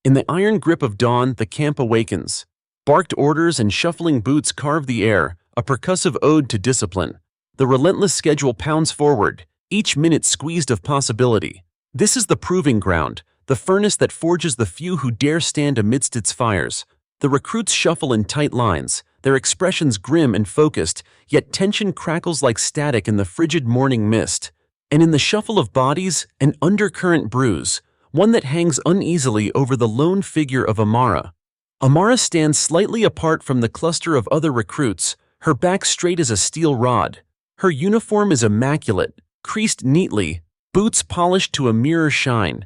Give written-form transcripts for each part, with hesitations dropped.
In the iron grip of dawn, the camp awakens. Barked orders and shuffling boots carve the air, a percussive ode to discipline. The relentless schedule pounds forward, each minute squeezed of possibility. This is the proving ground, the furnace that forges the few who dare stand amidst its fires. The recruits shuffle in tight lines, their expressions grim and focused, yet tension crackles like static in the frigid morning mist. And in the shuffle of bodies, an undercurrent brews, one that hangs uneasily over the lone figure of Amara. Amara stands slightly apart from the cluster of other recruits, her back straight as a steel rod. Her uniform is immaculate, creased neatly, boots polished to a mirror shine.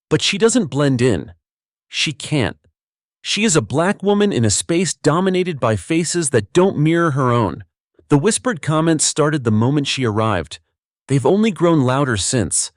But she doesn't blend in. She can't. She is a black woman in a space dominated by faces that don't mirror her own. The whispered comments started the moment she arrived. They've only grown louder since.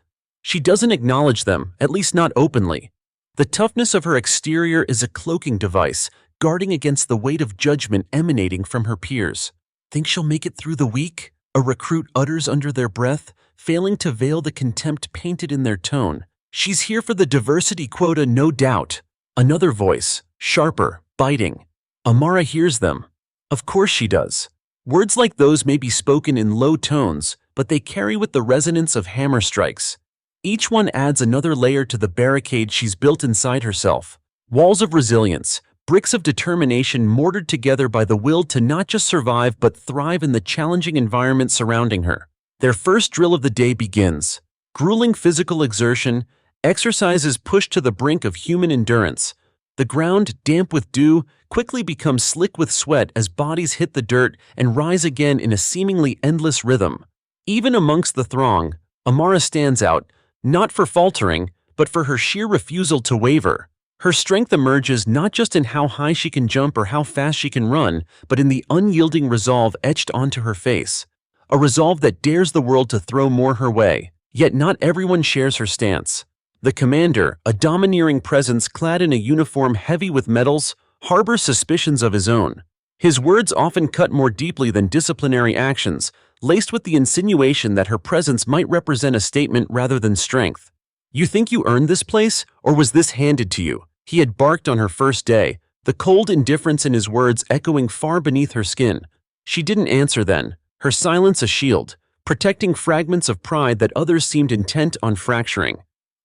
She doesn't acknowledge them, at least not openly. The toughness of her exterior is a cloaking device, guarding against the weight of judgment emanating from her peers. Think she'll make it through the week? A recruit utters under their breath, failing to veil the contempt painted in their tone. She's here for the diversity quota, no doubt. Another voice, sharper, biting. Amara hears them. Of course she does. Words like those may be spoken in low tones, but they carry with the resonance of hammer strikes. Each one adds another layer to the barricade she's built inside herself. Walls of resilience, bricks of determination mortared together by the will to not just survive but thrive in the challenging environment surrounding her. Their first drill of the day begins. Grueling physical exertion, exercises pushed to the brink of human endurance. The ground, damp with dew, quickly becomes slick with sweat as bodies hit the dirt and rise again in a seemingly endless rhythm. Even amongst the throng, Amara stands out, not for faltering, but for her sheer refusal to waver. Her strength emerges not just in how high she can jump or how fast she can run, but in the unyielding resolve etched onto her face. A resolve that dares the world to throw more her way. Yet not everyone shares her stance. The commander, a domineering presence clad in a uniform heavy with medals, harbors suspicions of his own. His words often cut more deeply than disciplinary actions, laced with the insinuation that her presence might represent a statement rather than strength. "You think you earned this place, or was this handed to you?" he had barked on her first day, the cold indifference in his words echoing far beneath her skin. She didn't answer then, her silence a shield, protecting fragments of pride that others seemed intent on fracturing.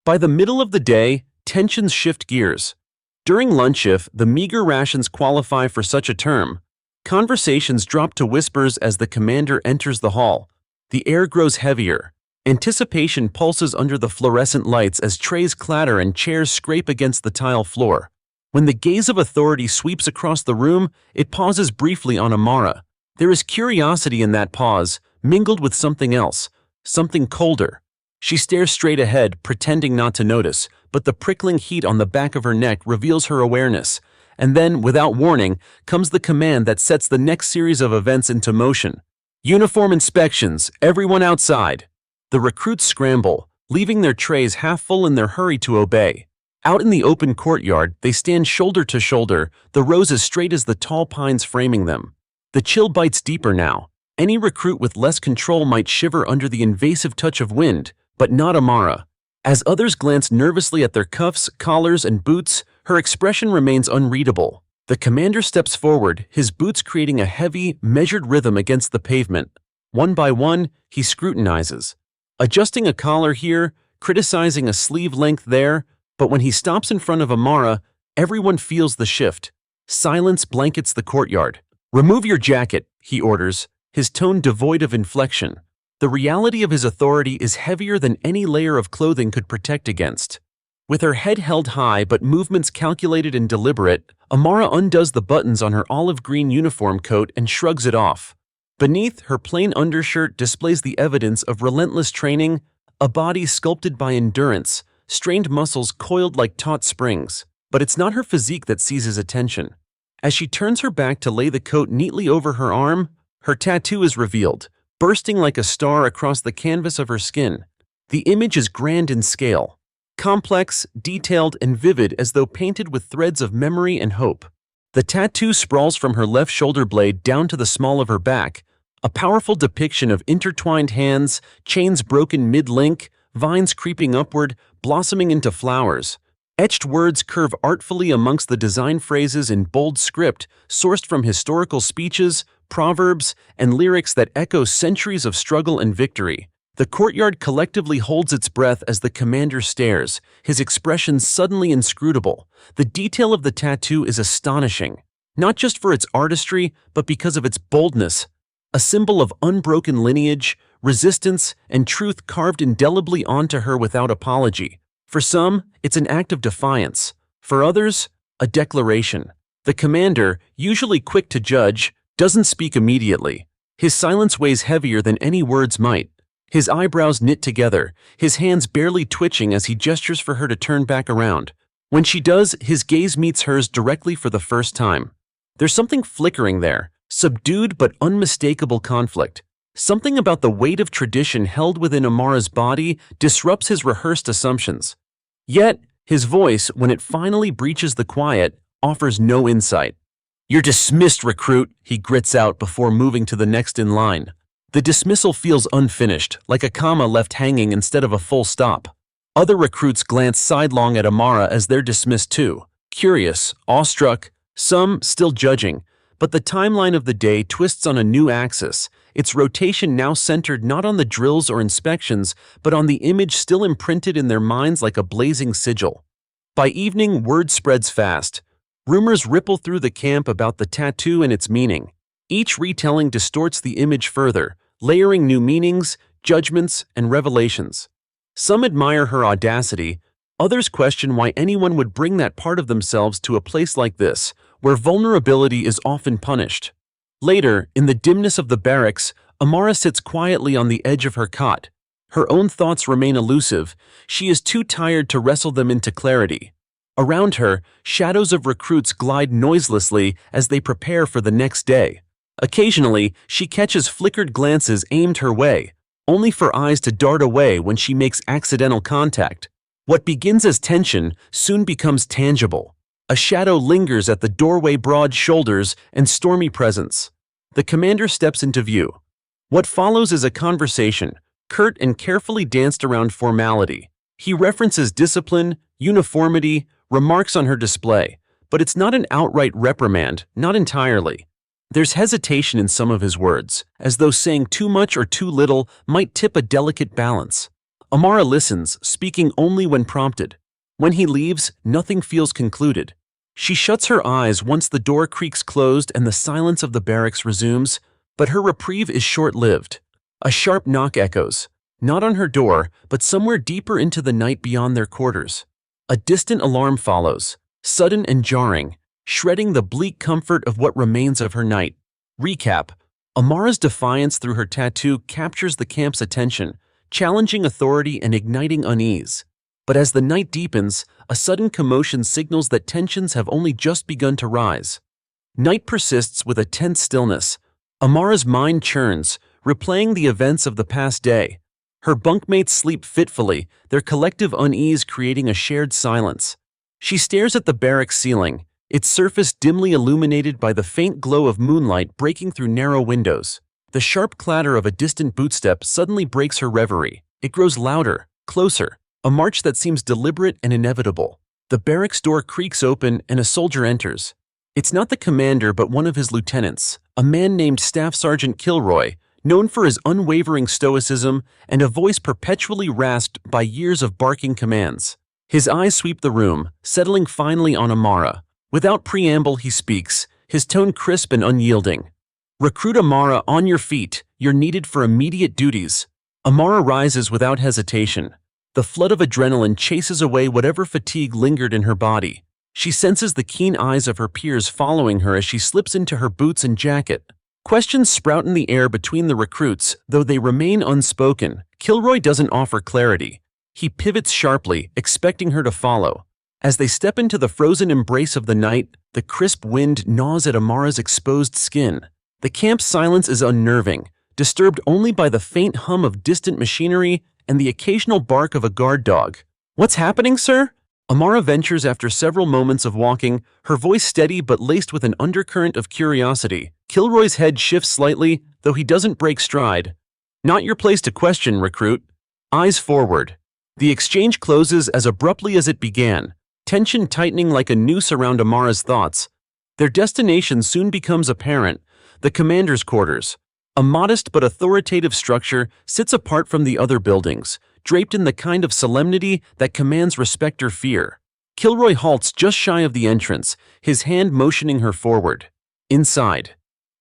By the middle of the day, tensions shift gears. During lunch, if the meager rations qualify for such a term, conversations drop to whispers as the commander enters the hall. The air grows heavier. Anticipation pulses under the fluorescent lights as trays clatter and chairs scrape against the tile floor. When the gaze of authority sweeps across the room, it pauses briefly on Amara. There is curiosity in that pause, mingled with something else, something colder. She stares straight ahead, pretending not to notice, but the prickling heat on the back of her neck reveals her awareness. And then, without warning, comes the command that sets the next series of events into motion. Uniform inspections, everyone outside. The recruits scramble, leaving their trays half full in their hurry to obey. Out in the open courtyard, they stand shoulder to shoulder, the rows as straight as the tall pines framing them. The chill bites deeper now. Any recruit with less control might shiver under the invasive touch of wind, but not Amara. As others glance nervously at their cuffs, collars, and boots, her expression remains unreadable. The commander steps forward, his boots creating a heavy, measured rhythm against the pavement. One by one, he scrutinizes. Adjusting a collar here, criticizing a sleeve length there, but when he stops in front of Amara, everyone feels the shift. Silence blankets the courtyard. "Remove your jacket," he orders, his tone devoid of inflection. The reality of his authority is heavier than any layer of clothing could protect against. With her head held high but movements calculated and deliberate, Amara undoes the buttons on her olive-green uniform coat and shrugs it off. Beneath, her plain undershirt displays the evidence of relentless training, a body sculpted by endurance, strained muscles coiled like taut springs. But it's not her physique that seizes attention. As she turns her back to lay the coat neatly over her arm, her tattoo is revealed, bursting like a star across the canvas of her skin. The image is grand in scale, complex, detailed, and vivid as though painted with threads of memory and hope. The tattoo sprawls from her left shoulder blade down to the small of her back, a powerful depiction of intertwined hands, chains broken mid-link, vines creeping upward, blossoming into flowers. Etched words curve artfully amongst the design phrases in bold script sourced from historical speeches, proverbs, and lyrics that echo centuries of struggle and victory. The courtyard collectively holds its breath as the commander stares, his expression suddenly inscrutable. The detail of the tattoo is astonishing, not just for its artistry, but because of its boldness, a symbol of unbroken lineage, resistance, and truth carved indelibly onto her without apology. For some, it's an act of defiance. For others, a declaration. The commander, usually quick to judge, doesn't speak immediately. His silence weighs heavier than any words might. His eyebrows knit together, his hands barely twitching as he gestures for her to turn back around. When she does, his gaze meets hers directly for the first time. There's something flickering there, subdued but unmistakable conflict. Something about the weight of tradition held within Amara's body disrupts his rehearsed assumptions. Yet, his voice, when it finally breaches the quiet, offers no insight. "You're dismissed, recruit," he grits out before moving to the next in line. The dismissal feels unfinished, like a comma left hanging instead of a full stop. Other recruits glance sidelong at Amara as they're dismissed too, curious, awestruck, some still judging. But the timeline of the day twists on a new axis, its rotation now centered not on the drills or inspections, but on the image still imprinted in their minds like a blazing sigil. By evening, word spreads fast. Rumors ripple through the camp about the tattoo and its meaning. Each retelling distorts the image further, layering new meanings, judgments, and revelations. Some admire her audacity, others question why anyone would bring that part of themselves to a place like this, where vulnerability is often punished. Later, in the dimness of the barracks, Amara sits quietly on the edge of her cot. Her own thoughts remain elusive. She is too tired to wrestle them into clarity. Around her, shadows of recruits glide noiselessly as they prepare for the next day. Occasionally, she catches flickered glances aimed her way, only for eyes to dart away when she makes accidental contact. What begins as tension soon becomes tangible. A shadow lingers at the doorway, broad shoulders and stormy presence. The commander steps into view. What follows is a conversation, curt and carefully danced around formality. He references discipline, uniformity, remarks on her display, but it's not an outright reprimand, not entirely. There's hesitation in some of his words, as though saying too much or too little might tip a delicate balance. Amara listens, speaking only when prompted. When he leaves, nothing feels concluded. She shuts her eyes once the door creaks closed and the silence of the barracks resumes, but her reprieve is short-lived. A sharp knock echoes, not on her door, but somewhere deeper into the night beyond their quarters. A distant alarm follows, sudden and jarring, shredding the bleak comfort of what remains of her night. Recap: Amara's defiance through her tattoo captures the camp's attention, challenging authority and igniting unease. But as the night deepens, a sudden commotion signals that tensions have only just begun to rise. Night persists with a tense stillness. Amara's mind churns, replaying the events of the past day. Her bunkmates sleep fitfully, their collective unease creating a shared silence. She stares at the barracks ceiling, its surface dimly illuminated by the faint glow of moonlight breaking through narrow windows. The sharp clatter of a distant bootstep suddenly breaks her reverie. It grows louder, closer, a march that seems deliberate and inevitable. The barracks door creaks open and a soldier enters. It's not the commander but one of his lieutenants, a man named Staff Sergeant Kilroy, known for his unwavering stoicism and a voice perpetually rasped by years of barking commands. His eyes sweep the room, settling finally on Amara. Without preamble, he speaks, his tone crisp and unyielding. "Recruit Amara, on your feet. You're needed for immediate duties." Amara rises without hesitation. The flood of adrenaline chases away whatever fatigue lingered in her body. She senses the keen eyes of her peers following her as she slips into her boots and jacket. Questions sprout in the air between the recruits, though they remain unspoken. Kilroy doesn't offer clarity. He pivots sharply, expecting her to follow. As they step into the frozen embrace of the night, the crisp wind gnaws at Amara's exposed skin. The camp's silence is unnerving, disturbed only by the faint hum of distant machinery and the occasional bark of a guard dog. "What's happening, sir?" Amara ventures after several moments of walking, her voice steady but laced with an undercurrent of curiosity. Kilroy's head shifts slightly, though he doesn't break stride. "Not your place to question, recruit." Eyes forward. The exchange closes as abruptly as it began. tension tightening like a noose around Amara's thoughts. Their destination soon becomes apparent: the commander's quarters. A modest but authoritative structure sits apart from the other buildings, draped in the kind of solemnity that commands respect or fear. Kilroy halts just shy of the entrance, his hand motioning her forward. Inside,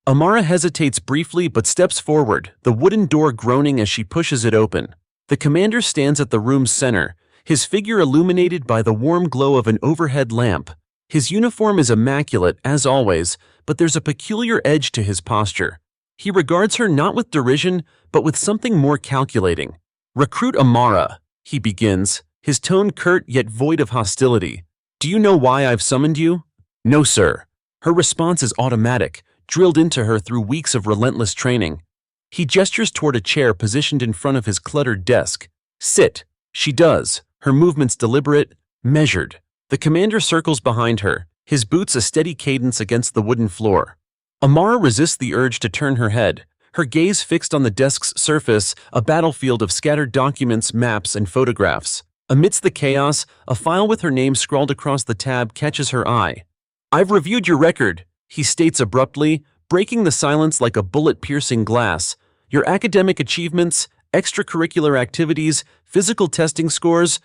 Amara hesitates briefly but steps forward, the wooden door groaning as she pushes it open. The commander stands at the room's center, his figure illuminated by the warm glow of an overhead lamp. His uniform is immaculate, as always, but there's a peculiar edge to his posture. He regards her not with derision, but with something more calculating. "Recruit Amara," he begins, his tone curt yet void of hostility. "Do you know why I've summoned you?" "No, sir." Her response is automatic, drilled into her through weeks of relentless training. He gestures toward a chair positioned in front of his cluttered desk. "Sit." She does, her movements deliberate, measured. The commander circles behind her, his boots a steady cadence against the wooden floor. Amara resists the urge to turn her head, her gaze fixed on the desk's surface, a battlefield of scattered documents, maps, and photographs. Amidst the chaos, a file with her name scrawled across the tab catches her eye. "I've reviewed your record," he states abruptly, breaking the silence like a bullet-piercing glass. "Your academic achievements, extracurricular activities, physical testing scores,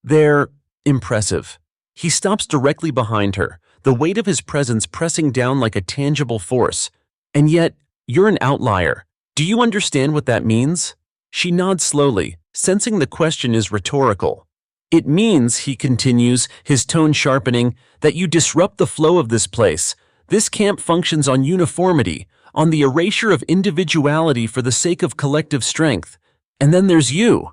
they're impressive." He stops directly behind her, the weight of his presence pressing down like a tangible force. "And yet, you're an outlier. Do you understand what that means?" She nods slowly, sensing the question is rhetorical. "It means," he continues, his tone sharpening, "that you disrupt the flow of this place. This camp functions on uniformity, on the erasure of individuality for the sake of collective strength. And then there's you."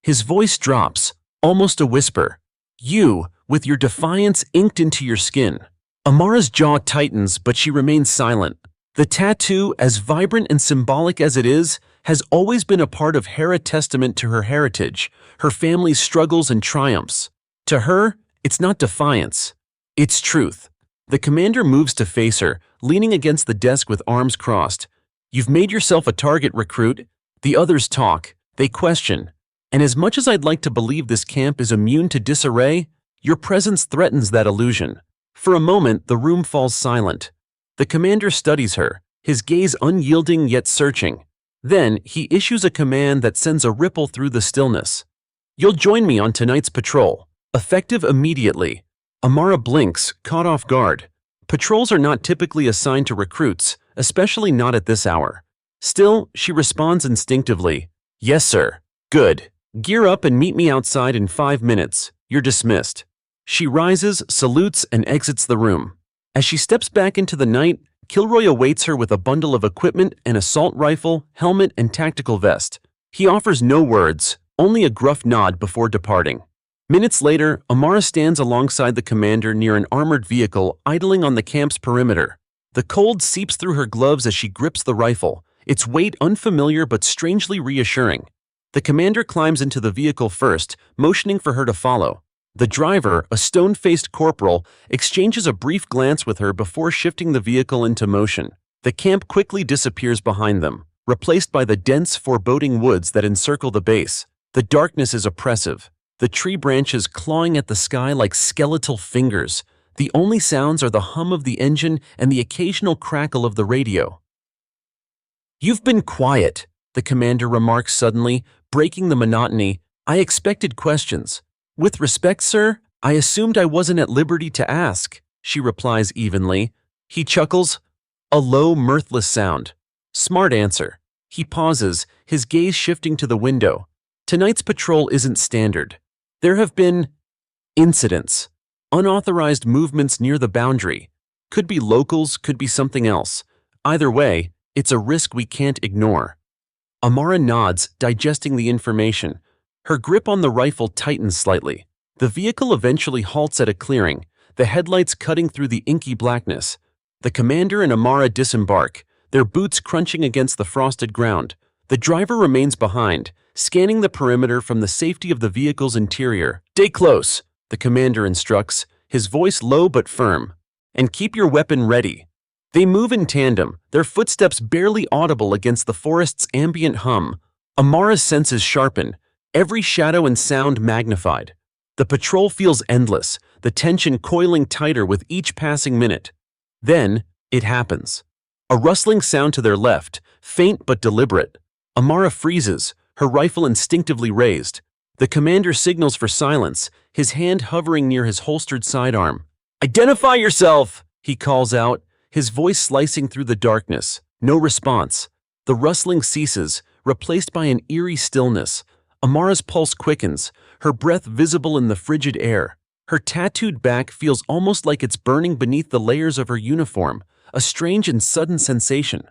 His voice drops, almost a whisper. "You, with your defiance inked into your skin." Amara's jaw tightens, but she remains silent. The tattoo, as vibrant and symbolic as it is, has always been a part of Hera, testament to her heritage, her family's struggles and triumphs. To her, it's not defiance, it's truth. The commander moves to face her, leaning against the desk with arms crossed. "You've made yourself a target, recruit." The others talk, they question. "And as much as I'd like to believe this camp is immune to disarray, your presence threatens that illusion." For a moment, the room falls silent. The commander studies her, his gaze unyielding yet searching. Then, he issues a command that sends a ripple through the stillness. "You'll join me on tonight's patrol, effective immediately." Amara blinks, caught off guard. Patrols are not typically assigned to recruits, especially not at this hour. Still, she responds instinctively. "Yes, sir." "Good. Gear up and meet me outside in 5 minutes. You're dismissed." She rises, salutes, and exits the room. As she steps back into the night, Kilroy awaits her with a bundle of equipment, an assault rifle, helmet, and tactical vest. He offers no words, only a gruff nod before departing. Minutes later, Amara stands alongside the commander near an armored vehicle idling on the camp's perimeter. The cold seeps through her gloves as she grips the rifle, its weight unfamiliar but strangely reassuring. The commander climbs into the vehicle first, motioning for her to follow. The driver, a stone-faced corporal, exchanges a brief glance with her before shifting the vehicle into motion. The camp quickly disappears behind them, replaced by the dense, foreboding woods that encircle the base. The darkness is oppressive, the tree branches clawing at the sky like skeletal fingers. The only sounds are the hum of the engine and the occasional crackle of the radio. "You've been quiet," the commander remarks suddenly, breaking the monotony. "I expected questions." "With respect, sir, I assumed I wasn't at liberty to ask," she replies evenly. He chuckles, a low, mirthless sound. "Smart answer." He pauses, his gaze shifting to the window. "Tonight's patrol isn't standard. There have been incidents, unauthorized movements near the boundary. Could be locals, could be something else. Either way, it's a risk we can't ignore." Amara nods, digesting the information. Her grip on the rifle tightens slightly. The vehicle eventually halts at a clearing, the headlights cutting through the inky blackness. The commander and Amara disembark, their boots crunching against the frosted ground. The driver remains behind, scanning the perimeter from the safety of the vehicle's interior. "Stay close," the commander instructs, his voice low but firm. "And keep your weapon ready." They move in tandem, their footsteps barely audible against the forest's ambient hum. Amara's senses sharpen, every shadow and sound magnified. The patrol feels endless, the tension coiling tighter with each passing minute. Then, it happens. A rustling sound to their left, faint but deliberate. Amara freezes, her rifle instinctively raised. The commander signals for silence, his hand hovering near his holstered sidearm. "Identify yourself!" he calls out, his voice slicing through the darkness. No response. The rustling ceases, replaced by an eerie stillness. Amara's pulse quickens, her breath visible in the frigid air. Her tattooed back feels almost like it's burning beneath the layers of her uniform, a strange and sudden sensation.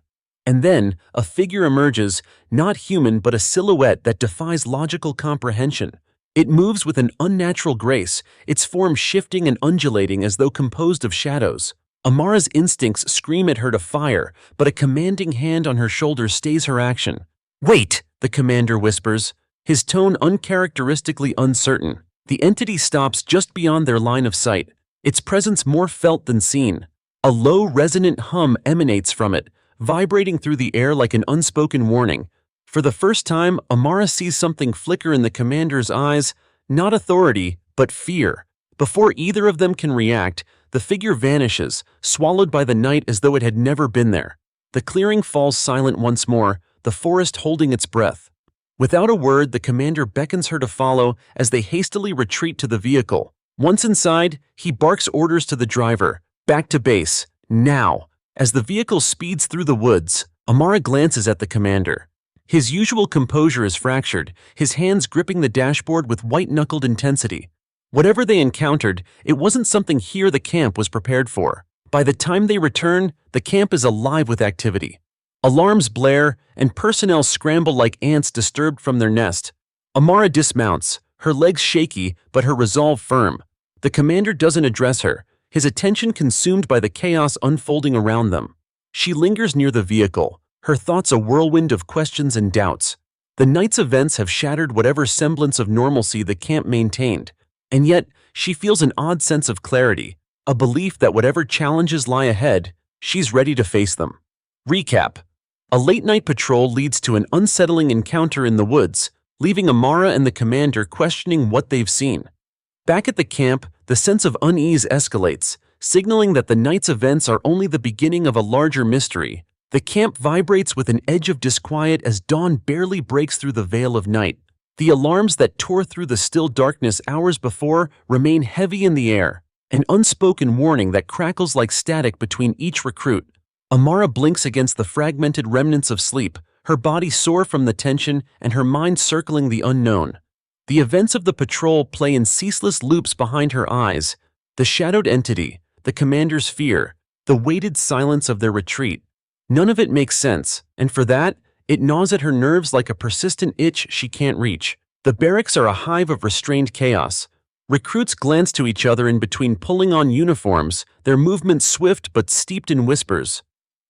And then, a figure emerges, not human but a silhouette that defies logical comprehension. It moves with an unnatural grace, its form shifting and undulating as though composed of shadows. Amara's instincts scream at her to fire, but a commanding hand on her shoulder stays her action. "Wait!" the commander whispers, his tone uncharacteristically uncertain. The entity stops just beyond their line of sight, its presence more felt than seen. A low, resonant hum emanates from it, vibrating through the air like an unspoken warning. For the first time, Amara sees something flicker in the commander's eyes, not authority, but fear. Before either of them can react, the figure vanishes, swallowed by the night as though it had never been there. The clearing falls silent once more, the forest holding its breath. Without a word, the commander beckons her to follow as they hastily retreat to the vehicle. Once inside, he barks orders to the driver, "Back to base, now." As the vehicle speeds through the woods, Amara glances at the commander. His usual composure is fractured, his hands gripping the dashboard with white-knuckled intensity. Whatever they encountered, it wasn't something here the camp was prepared for. By the time they return, the camp is alive with activity. Alarms blare, and personnel scramble like ants disturbed from their nest. Amara dismounts, her legs shaky but her resolve firm. The commander doesn't address her, his attention consumed by the chaos unfolding around them. She lingers near the vehicle, her thoughts a whirlwind of questions and doubts. The night's events have shattered whatever semblance of normalcy the camp maintained, and yet she feels an odd sense of clarity, a belief that whatever challenges lie ahead, she's ready to face them. Recap. A late-night patrol leads to an unsettling encounter in the woods, leaving Amara and the commander questioning what they've seen. Back at the camp, the sense of unease escalates, signaling that the night's events are only the beginning of a larger mystery. The camp vibrates with an edge of disquiet as dawn barely breaks through the veil of night. The alarms that tore through the still darkness hours before remain heavy in the air, an unspoken warning that crackles like static between each recruit. Amara blinks against the fragmented remnants of sleep, her body sore from the tension and her mind circling the unknown. The events of the patrol play in ceaseless loops behind her eyes, the shadowed entity, the commander's fear, the weighted silence of their retreat. None of it makes sense, and for that, it gnaws at her nerves like a persistent itch she can't reach. The barracks are a hive of restrained chaos. Recruits glance to each other in between pulling on uniforms, their movements swift but steeped in whispers.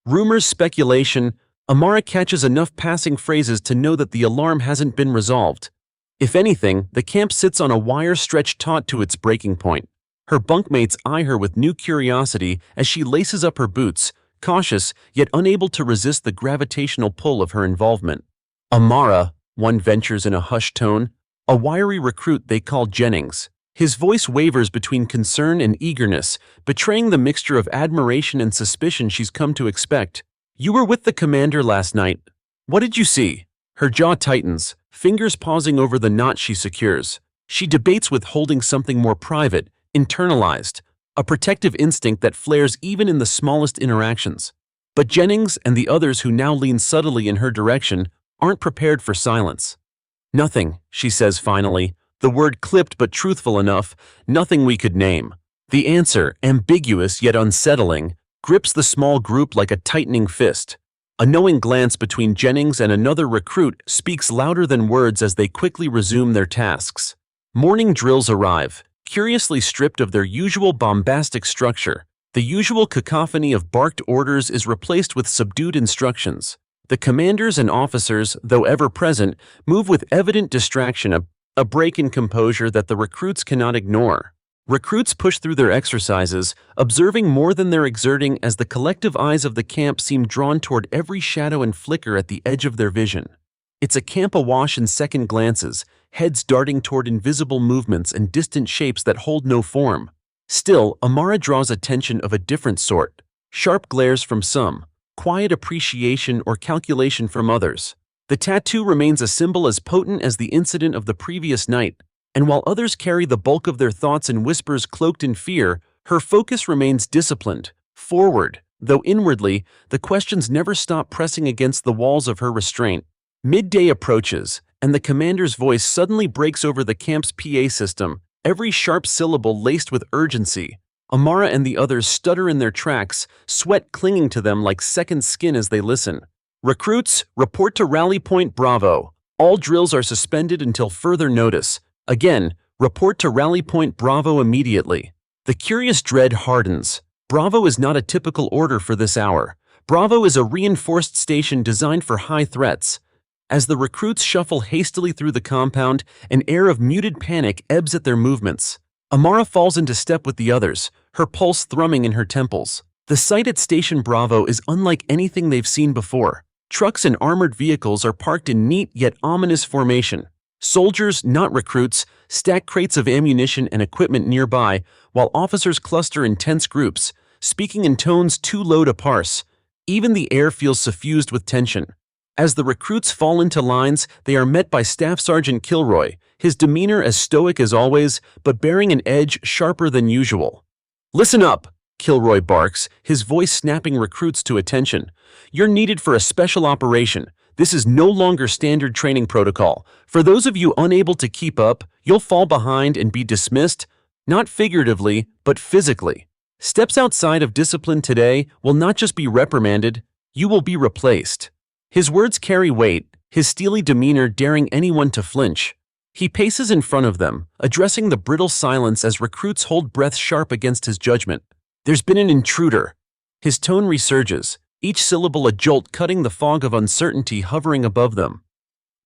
Rumors, speculation. Amara catches enough passing phrases to know that the alarm hasn't been resolved. If anything, the camp sits on a wire stretched taut to its breaking point. Her bunkmates eye her with new curiosity as she laces up her boots, cautious yet unable to resist the gravitational pull of her involvement. "Amara," one ventures in a hushed tone, a wiry recruit they call Jennings. His voice wavers between concern and eagerness, betraying the mixture of admiration and suspicion she's come to expect. "You were with the commander last night. What did you see?" Her jaw tightens, fingers pausing over the knot she secures. She debates withholding something more private, internalized, a protective instinct that flares even in the smallest interactions. But Jennings and the others who now lean subtly in her direction aren't prepared for silence. "Nothing," she says finally, the word clipped but truthful enough, "nothing we could name." The answer, ambiguous yet unsettling, grips the small group like a tightening fist. A knowing glance between Jennings and another recruit speaks louder than words as they quickly resume their tasks. Morning drills arrive, curiously stripped of their usual bombastic structure. The usual cacophony of barked orders is replaced with subdued instructions. The commanders and officers, though ever present, move with evident distraction, a break in composure that the recruits cannot ignore. Recruits push through their exercises, observing more than they're exerting as the collective eyes of the camp seem drawn toward every shadow and flicker at the edge of their vision. It's a camp awash in second glances, heads darting toward invisible movements and distant shapes that hold no form. Still, Amara draws attention of a different sort. Sharp glares from some, quiet appreciation or calculation from others. The tattoo remains a symbol as potent as the incident of the previous night, and while others carry the bulk of their thoughts in whispers cloaked in fear, her focus remains disciplined, forward, though inwardly, the questions never stop pressing against the walls of her restraint. Midday approaches, and the commander's voice suddenly breaks over the camp's PA system, every sharp syllable laced with urgency. Amara and the others stutter in their tracks, sweat clinging to them like second skin as they listen. Recruits, report to Rally Point Bravo. All drills are suspended until further notice. Again, report to Rally Point Bravo immediately. The curious dread hardens. Bravo is not a typical order for this hour. Bravo is a reinforced station designed for high threats. As the recruits shuffle hastily through the compound, an air of muted panic ebbs at their movements. Amara falls into step with the others, her pulse thrumming in her temples. The sight at Station Bravo is unlike anything they've seen before. Trucks and armored vehicles are parked in neat yet ominous formation. Soldiers, not recruits, stack crates of ammunition and equipment nearby, while officers cluster in tense groups, speaking in tones too low to parse. Even the air feels suffused with tension. As the recruits fall into lines, they are met by Staff Sergeant Kilroy, his demeanor as stoic as always, but bearing an edge sharper than usual. "Listen up," Kilroy barks, his voice snapping recruits to attention. "You're needed for a special operation. This is no longer standard training protocol. For those of you unable to keep up, you'll fall behind and be dismissed, not figuratively, but physically. Steps outside of discipline today will not just be reprimanded, you will be replaced." His words carry weight, his steely demeanor daring anyone to flinch. He paces in front of them, addressing the brittle silence as recruits hold breath sharp against his judgment. "There's been an intruder." His tone resurges, each syllable a jolt cutting the fog of uncertainty hovering above them.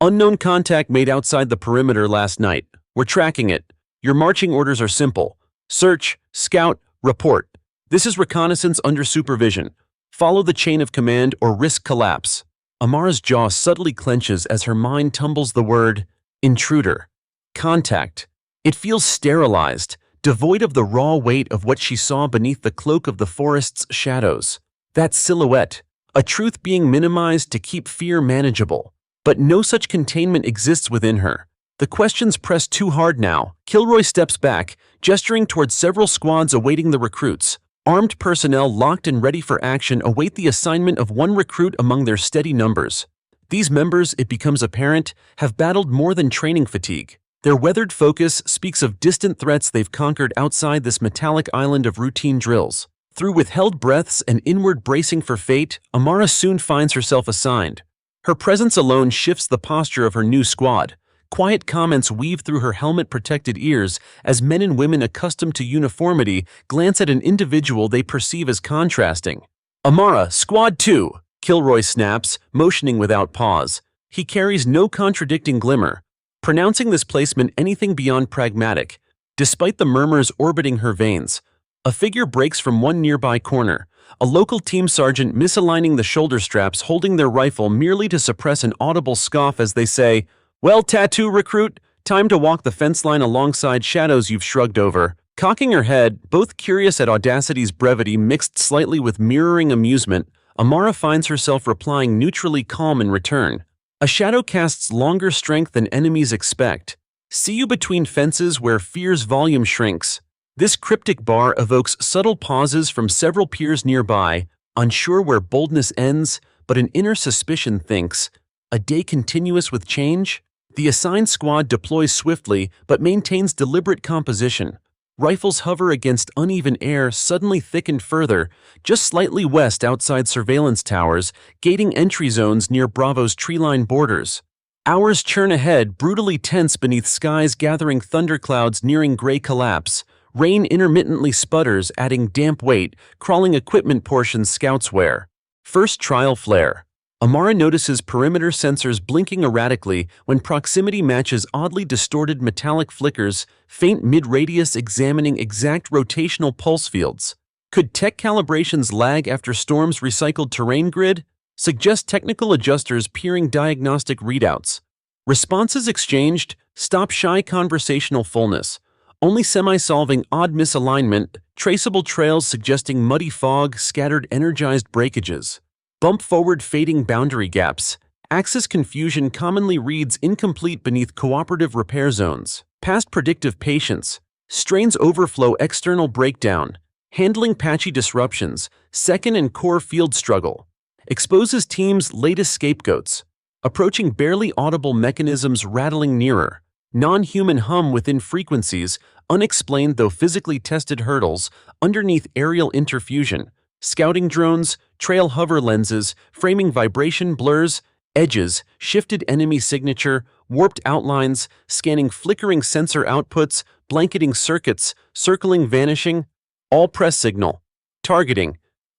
"Unknown contact made outside the perimeter last night. We're tracking it. Your marching orders are simple. Search, scout, report. This is reconnaissance under supervision. Follow the chain of command or risk collapse." Amara's jaw subtly clenches as her mind tumbles the word intruder. Contact. It feels sterilized, devoid of the raw weight of what she saw beneath the cloak of the forest's shadows. That silhouette, a truth being minimized to keep fear manageable. But no such containment exists within her. The questions press too hard now. Kilroy steps back, gesturing towards several squads awaiting the recruits. Armed personnel locked and ready for action await the assignment of one recruit among their steady numbers. These members, it becomes apparent, have battled more than training fatigue. Their weathered focus speaks of distant threats they've conquered outside this metallic island of routine drills. Through withheld breaths and inward bracing for fate, Amara soon finds herself assigned. Her presence alone shifts the posture of her new squad. Quiet comments weave through her helmet-protected ears as men and women accustomed to uniformity glance at an individual they perceive as contrasting. "Amara, Squad 2, Kilroy snaps, motioning without pause. He carries no contradicting glimmer, pronouncing this placement anything beyond pragmatic. Despite the murmurs orbiting her veins, a figure breaks from one nearby corner, a local team sergeant misaligning the shoulder straps holding their rifle merely to suppress an audible scoff as they say, "Well, tattoo recruit, time to walk the fence line alongside shadows you've shrugged over." Cocking her head, both curious at Audacity's brevity mixed slightly with mirroring amusement, Amara finds herself replying neutrally calm in return. "A shadow casts longer strength than enemies expect. See you between fences where fear's volume shrinks." This cryptic bar evokes subtle pauses from several peers nearby, unsure where boldness ends, but an inner suspicion thinks, "A day continuous with change?" The assigned squad deploys swiftly but maintains deliberate composition. Rifles hover against uneven air suddenly thickened further, just slightly west outside surveillance towers, gating entry zones near Bravo's tree-lined borders. Hours churn ahead, brutally tense beneath skies gathering thunderclouds nearing gray collapse. Rain intermittently sputters, adding damp weight, crawling equipment portions scouts wear. First trial flare. Amara notices perimeter sensors blinking erratically when proximity matches oddly distorted metallic flickers, faint mid-radius examining exact rotational pulse fields. Could tech calibrations lag after storms recycled terrain grid? Suggest technical adjusters peering diagnostic readouts. Responses exchanged, Stop shy conversational fullness. Only semi-solving odd misalignment, traceable trails suggesting muddy fog, scattered energized breakages. Bump forward fading boundary gaps. Axis confusion commonly reads incomplete beneath cooperative repair zones. Past predictive patience. Strains overflow external breakdown. Handling patchy disruptions. Second and core field struggle. Exposes team's latest scapegoats. Approaching barely audible mechanisms rattling nearer. Non-human hum within frequencies, unexplained though physically tested hurdles, underneath aerial interfusion. Scouting drones, trail hover lenses, framing vibration blurs, edges, shifted enemy signature, warped outlines, scanning flickering sensor outputs, blanketing circuits, circling vanishing, all press signal, targeting,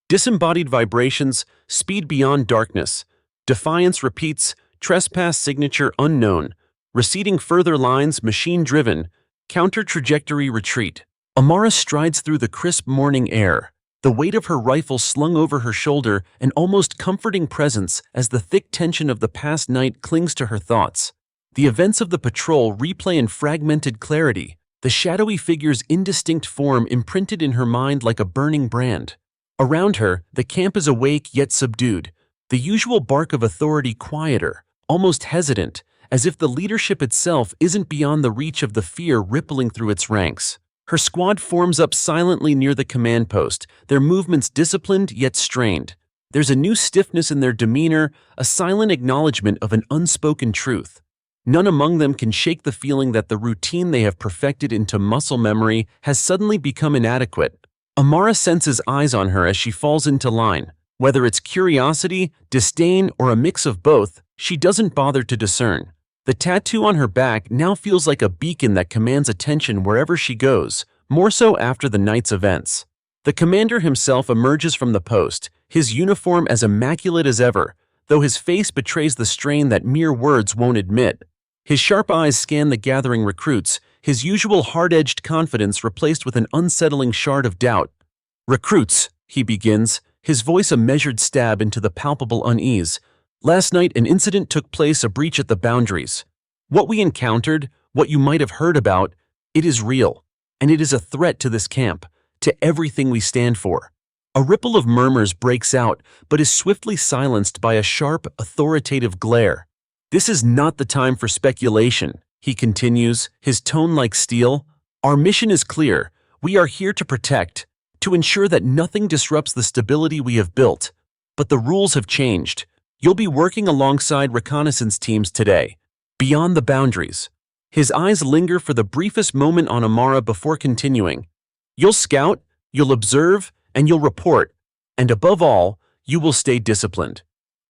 disembodied vibrations, speed beyond darkness, defiance repeats, trespass signature unknown, receding further lines machine-driven, counter-trajectory retreat. Amara strides through the crisp morning air, the weight of her rifle slung over her shoulder, an almost comforting presence as the thick tension of the past night clings to her thoughts. The events of the patrol replay in fragmented clarity, the shadowy figure's indistinct form imprinted in her mind like a burning brand. Around her, the camp is awake yet subdued, the usual bark of authority quieter, almost hesitant, as if the leadership itself isn't beyond the reach of the fear rippling through its ranks. Her squad forms up silently near the command post, their movements disciplined yet strained. There's a new stiffness in their demeanor, a silent acknowledgement of an unspoken truth. None among them can shake the feeling that the routine they have perfected into muscle memory has suddenly become inadequate. Amara senses eyes on her as she falls into line. Whether it's curiosity, disdain, or a mix of both, she doesn't bother to discern. The tattoo on her back now feels like a beacon that commands attention wherever she goes, more so after the night's events. The commander himself emerges from the post, his uniform as immaculate as ever, though his face betrays the strain that mere words won't admit. His sharp eyes scan the gathering recruits, his usual hard-edged confidence replaced with an unsettling shard of doubt. "Recruits," he begins, his voice a measured stab into the palpable unease. "Last night an incident took place, a breach at the boundaries. What we encountered, what you might have heard about, it is real, and it is a threat to this camp, to everything we stand for." A ripple of murmurs breaks out, but is swiftly silenced by a sharp, authoritative glare. "This is not the time for speculation," he continues, his tone like steel. "Our mission is clear. We are here to protect, to ensure that nothing disrupts the stability we have built. But the rules have changed. You'll be working alongside reconnaissance teams today, beyond the boundaries." His eyes linger for the briefest moment on Amara before continuing. "You'll scout, you'll observe, and you'll report. And above all, you will stay disciplined."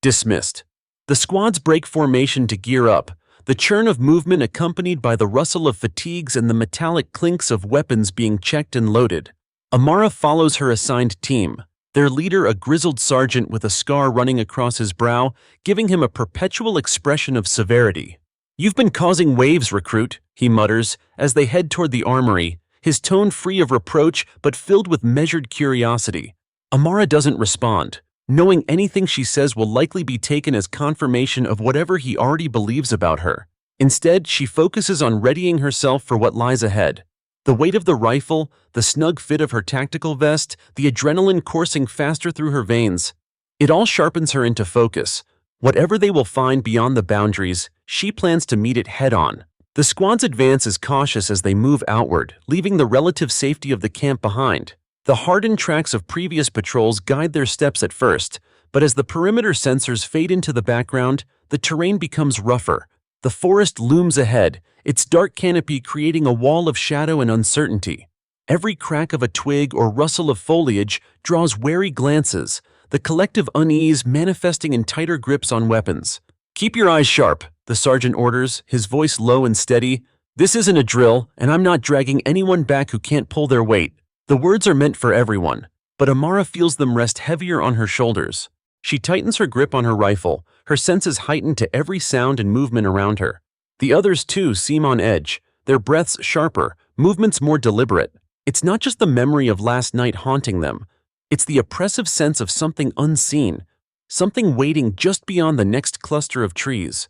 Dismissed. The squads break formation to gear up, the churn of movement accompanied by the rustle of fatigues and the metallic clinks of weapons being checked and loaded. Amara follows her assigned team, their leader a grizzled sergeant with a scar running across his brow, giving him a perpetual expression of severity. "You've been causing waves, recruit," he mutters, as they head toward the armory, his tone free of reproach but filled with measured curiosity. Amara doesn't respond, knowing anything she says will likely be taken as confirmation of whatever he already believes about her. Instead, she focuses on readying herself for what lies ahead. The weight of the rifle, the snug fit of her tactical vest, the adrenaline coursing faster through her veins. It all sharpens her into focus. Whatever they will find beyond the boundaries, she plans to meet it head-on. The squad's advance is cautious as they move outward, leaving the relative safety of the camp behind. The hardened tracks of previous patrols guide their steps at first, but as the perimeter sensors fade into the background, the terrain becomes rougher. The forest looms ahead, its dark canopy creating a wall of shadow and uncertainty. Every crack of a twig or rustle of foliage draws wary glances, the collective unease manifesting in tighter grips on weapons. "Keep your eyes sharp," the sergeant orders, his voice low and steady. "This isn't a drill, and I'm not dragging anyone back who can't pull their weight." The words are meant for everyone, but Amara feels them rest heavier on her shoulders. She tightens her grip on her rifle, her senses heightened to every sound and movement around her. The others, too, seem on edge, their breaths sharper, movements more deliberate. It's not just the memory of last night haunting them. It's the oppressive sense of something unseen, something waiting just beyond the next cluster of trees.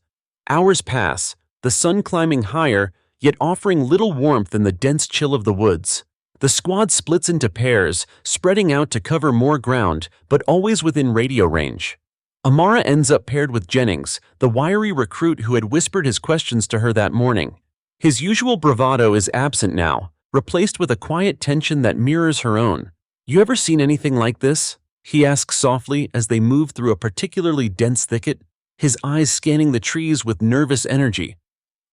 Hours pass, the sun climbing higher, yet offering little warmth in the dense chill of the woods. The squad splits into pairs, spreading out to cover more ground, but always within radio range. Amara ends up paired with Jennings, the wiry recruit who had whispered his questions to her that morning. His usual bravado is absent now, replaced with a quiet tension that mirrors her own. "You ever seen anything like this?" he asks softly as they move through a particularly dense thicket, his eyes scanning the trees with nervous energy.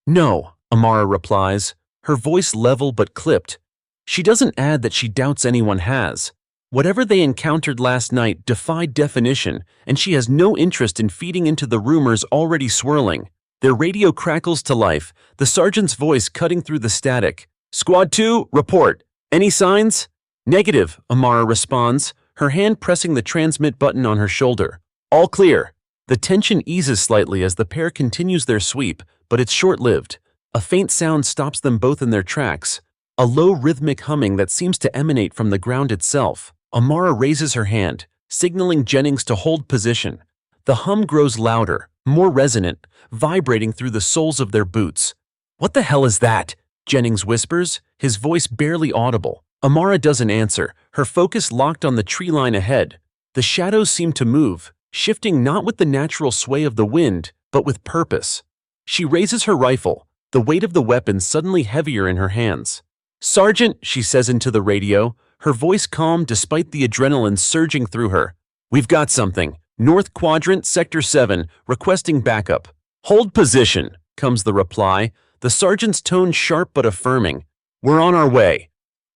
"No," Amara replies, her voice level but clipped. She doesn't add that she doubts anyone has. Whatever they encountered last night defied definition, and she has no interest in feeding into the rumors already swirling. Their radio crackles to life, the sergeant's voice cutting through the static. "Squad 2, report. Any signs?" "Negative," Amara responds, her hand pressing the transmit button on her shoulder. "All clear." The tension eases slightly as the pair continues their sweep, but it's short-lived. A faint sound stops them both in their tracks, a low rhythmic humming that seems to emanate from the ground itself. Amara raises her hand, signaling Jennings to hold position. The hum grows louder, more resonant, vibrating through the soles of their boots. "What the hell is that?" Jennings whispers, his voice barely audible. Amara doesn't answer, her focus locked on the tree line ahead. The shadows seem to move, shifting not with the natural sway of the wind, but with purpose. She raises her rifle, the weight of the weapon suddenly heavier in her hands. "Sergeant," she says into the radio, her voice calm despite the adrenaline surging through her. "We've got something. North Quadrant, Sector 7, requesting backup." "Hold position," comes the reply, the sergeant's tone sharp but affirming. "We're on our way."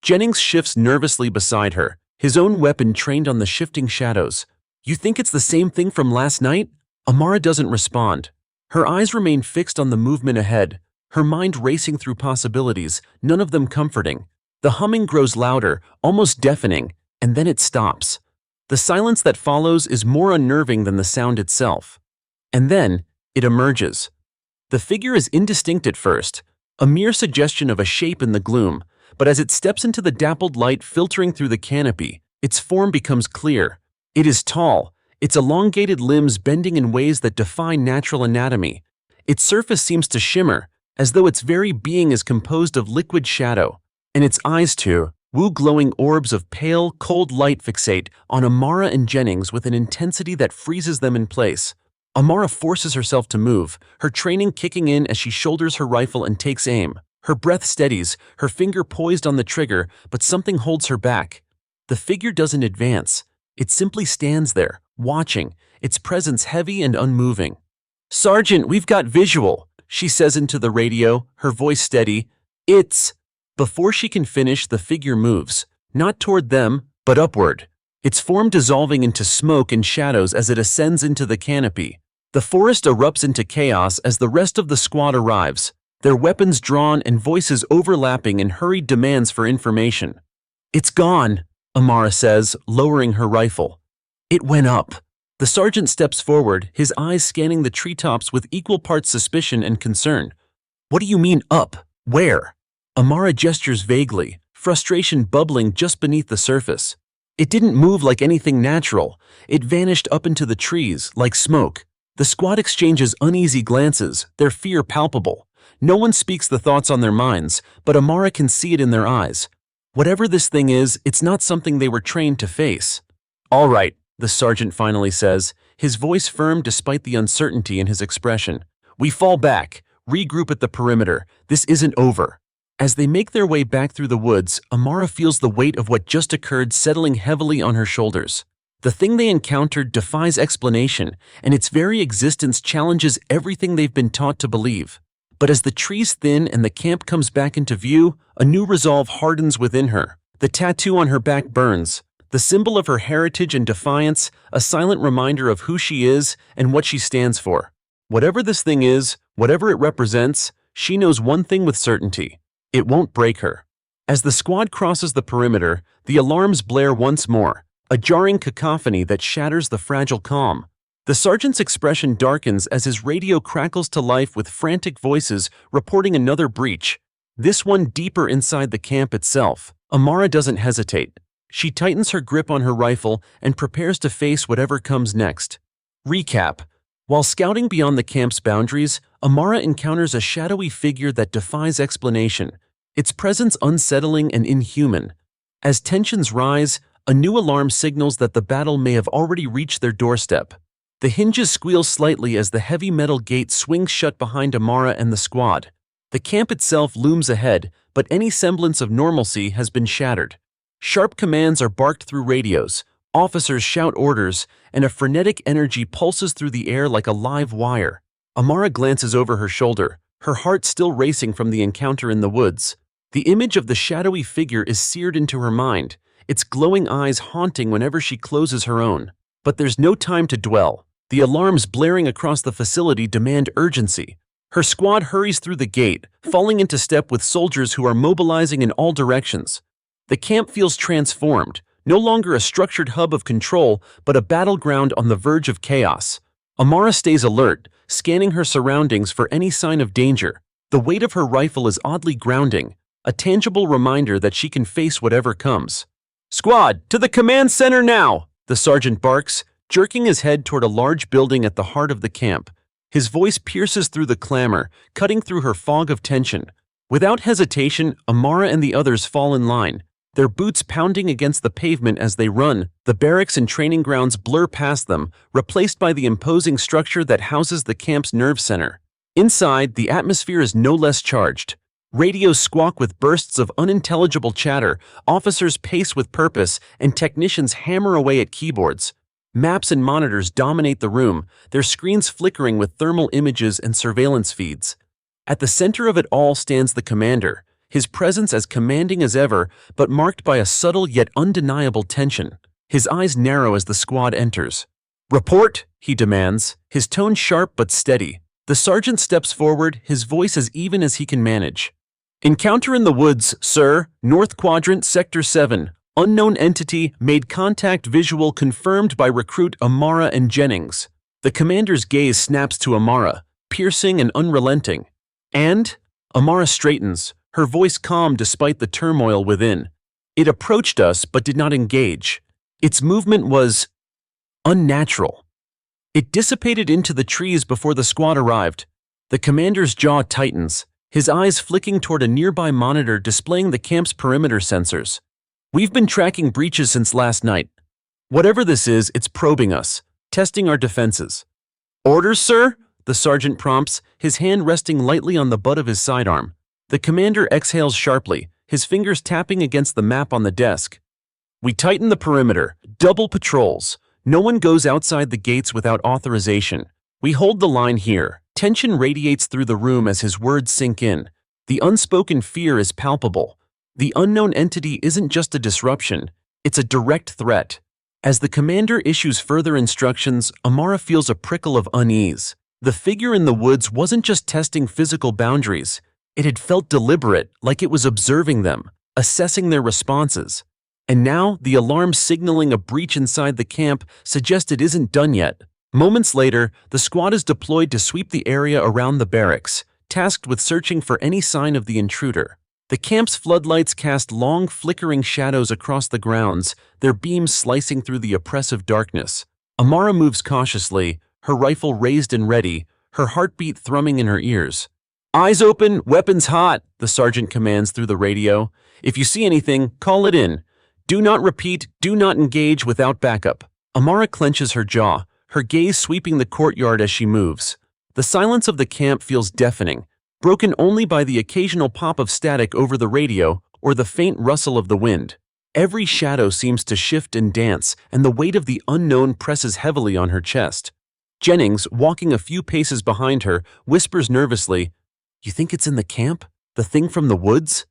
Jennings shifts nervously beside her, his own weapon trained on the shifting shadows. "You think it's the same thing from last night?" Amara doesn't respond. Her eyes remain fixed on the movement ahead, her mind racing through possibilities, none of them comforting. The humming grows louder, almost deafening, and then it stops. The silence that follows is more unnerving than the sound itself. And then, it emerges. The figure is indistinct at first, a mere suggestion of a shape in the gloom, but as it steps into the dappled light filtering through the canopy, its form becomes clear. It is tall, its elongated limbs bending in ways that defy natural anatomy. Its surface seems to shimmer, as though its very being is composed of liquid shadow. And its eyes too, glowing orbs of pale, cold light fixate on Amara and Jennings with an intensity that freezes them in place. Amara forces herself to move, her training kicking in as she shoulders her rifle and takes aim. Her breath steadies, her finger poised on the trigger, but something holds her back. The figure doesn't advance. It simply stands there, watching, its presence heavy and unmoving. "Sergeant, we've got visual," she says into the radio, her voice steady. "It's..." Before she can finish, the figure moves, not toward them, but upward, its form dissolving into smoke and shadows as it ascends into the canopy. The forest erupts into chaos as the rest of the squad arrives, their weapons drawn and voices overlapping in hurried demands for information. "It's gone," Amara says, lowering her rifle. "It went up." The sergeant steps forward, his eyes scanning the treetops with equal parts suspicion and concern. "What do you mean up? Where?" Amara gestures vaguely, frustration bubbling just beneath the surface. "It didn't move like anything natural. It vanished up into the trees, like smoke." The squad exchanges uneasy glances, their fear palpable. No one speaks the thoughts on their minds, but Amara can see it in their eyes. Whatever this thing is, it's not something they were trained to face. "All right," the sergeant finally says, his voice firm despite the uncertainty in his expression. "We fall back, regroup at the perimeter. This isn't over." As they make their way back through the woods, Amara feels the weight of what just occurred settling heavily on her shoulders. The thing they encountered defies explanation, and its very existence challenges everything they've been taught to believe. But as the trees thin and the camp comes back into view, a new resolve hardens within her. The tattoo on her back burns, the symbol of her heritage and defiance, a silent reminder of who she is and what she stands for. Whatever this thing is, whatever it represents, she knows one thing with certainty. It won't break her. As the squad crosses the perimeter, the alarms blare once more, a jarring cacophony that shatters the fragile calm. The sergeant's expression darkens as his radio crackles to life with frantic voices reporting another breach, this one deeper inside the camp itself. Amara doesn't hesitate. She tightens her grip on her rifle and prepares to face whatever comes next. Recap. While scouting beyond the camp's boundaries, Amara encounters a shadowy figure that defies explanation, its presence unsettling and inhuman. As tensions rise, a new alarm signals that the battle may have already reached their doorstep. The hinges squeal slightly as the heavy metal gate swings shut behind Amara and the squad. The camp itself looms ahead, but any semblance of normalcy has been shattered. Sharp commands are barked through radios, officers shout orders, and a frenetic energy pulses through the air like a live wire. Amara glances over her shoulder, her heart still racing from the encounter in the woods. The image of the shadowy figure is seared into her mind, its glowing eyes haunting whenever she closes her own. But there's no time to dwell. The alarms blaring across the facility demand urgency. Her squad hurries through the gate, falling into step with soldiers who are mobilizing in all directions. The camp feels transformed, no longer a structured hub of control, but a battleground on the verge of chaos. Amara stays alert, scanning her surroundings for any sign of danger. The weight of her rifle is oddly grounding, a tangible reminder that she can face whatever comes. "Squad, to the command center now!" the sergeant barks, jerking his head toward a large building at the heart of the camp. His voice pierces through the clamor, cutting through her fog of tension. Without hesitation, Amara and the others fall in line, their boots pounding against the pavement as they run. The barracks and training grounds blur past them, replaced by the imposing structure that houses the camp's nerve center. Inside, the atmosphere is no less charged. Radios squawk with bursts of unintelligible chatter, officers pace with purpose, and technicians hammer away at keyboards. Maps and monitors dominate the room, their screens flickering with thermal images and surveillance feeds. At the center of it all stands the commander, his presence as commanding as ever, but marked by a subtle yet undeniable tension. His eyes narrow as the squad enters. "Report," he demands, his tone sharp but steady. The sergeant steps forward, his voice as even as he can manage. "Encounter in the woods, sir. North Quadrant, Sector 7. Unknown entity made contact visual confirmed by recruit Amara and Jennings." The commander's gaze snaps to Amara, piercing and unrelenting. "And?" Amara straightens, her voice calm despite the turmoil within. "It approached us but did not engage. Its movement was unnatural. It dissipated into the trees before the squad arrived." The commander's jaw tightens, his eyes flicking toward a nearby monitor displaying the camp's perimeter sensors. "We've been tracking breaches since last night. Whatever this is, it's probing us, testing our defenses." "Orders, sir?" the sergeant prompts, his hand resting lightly on the butt of his sidearm. The commander exhales sharply, his fingers tapping against the map on the desk. "We tighten the perimeter, double patrols. No one goes outside the gates without authorization. We hold the line here." Tension radiates through the room as his words sink in. The unspoken fear is palpable. The unknown entity isn't just a disruption, it's a direct threat. As the commander issues further instructions, Amara feels a prickle of unease. The figure in the woods wasn't just testing physical boundaries. It had felt deliberate, like it was observing them, assessing their responses. And now, the alarm signaling a breach inside the camp suggests it isn't done yet. Moments later, the squad is deployed to sweep the area around the barracks, tasked with searching for any sign of the intruder. The camp's floodlights cast long, flickering shadows across the grounds, their beams slicing through the oppressive darkness. Amara moves cautiously, her rifle raised and ready, her heartbeat thrumming in her ears. "Eyes open, weapons hot," the sergeant commands through the radio. "If you see anything, call it in. Do not repeat, do not engage without backup." Amara clenches her jaw, her gaze sweeping the courtyard as she moves. The silence of the camp feels deafening, broken only by the occasional pop of static over the radio or the faint rustle of the wind. Every shadow seems to shift and dance, and the weight of the unknown presses heavily on her chest. Jennings, walking a few paces behind her, whispers nervously, "You think it's in the camp? The thing from the woods?"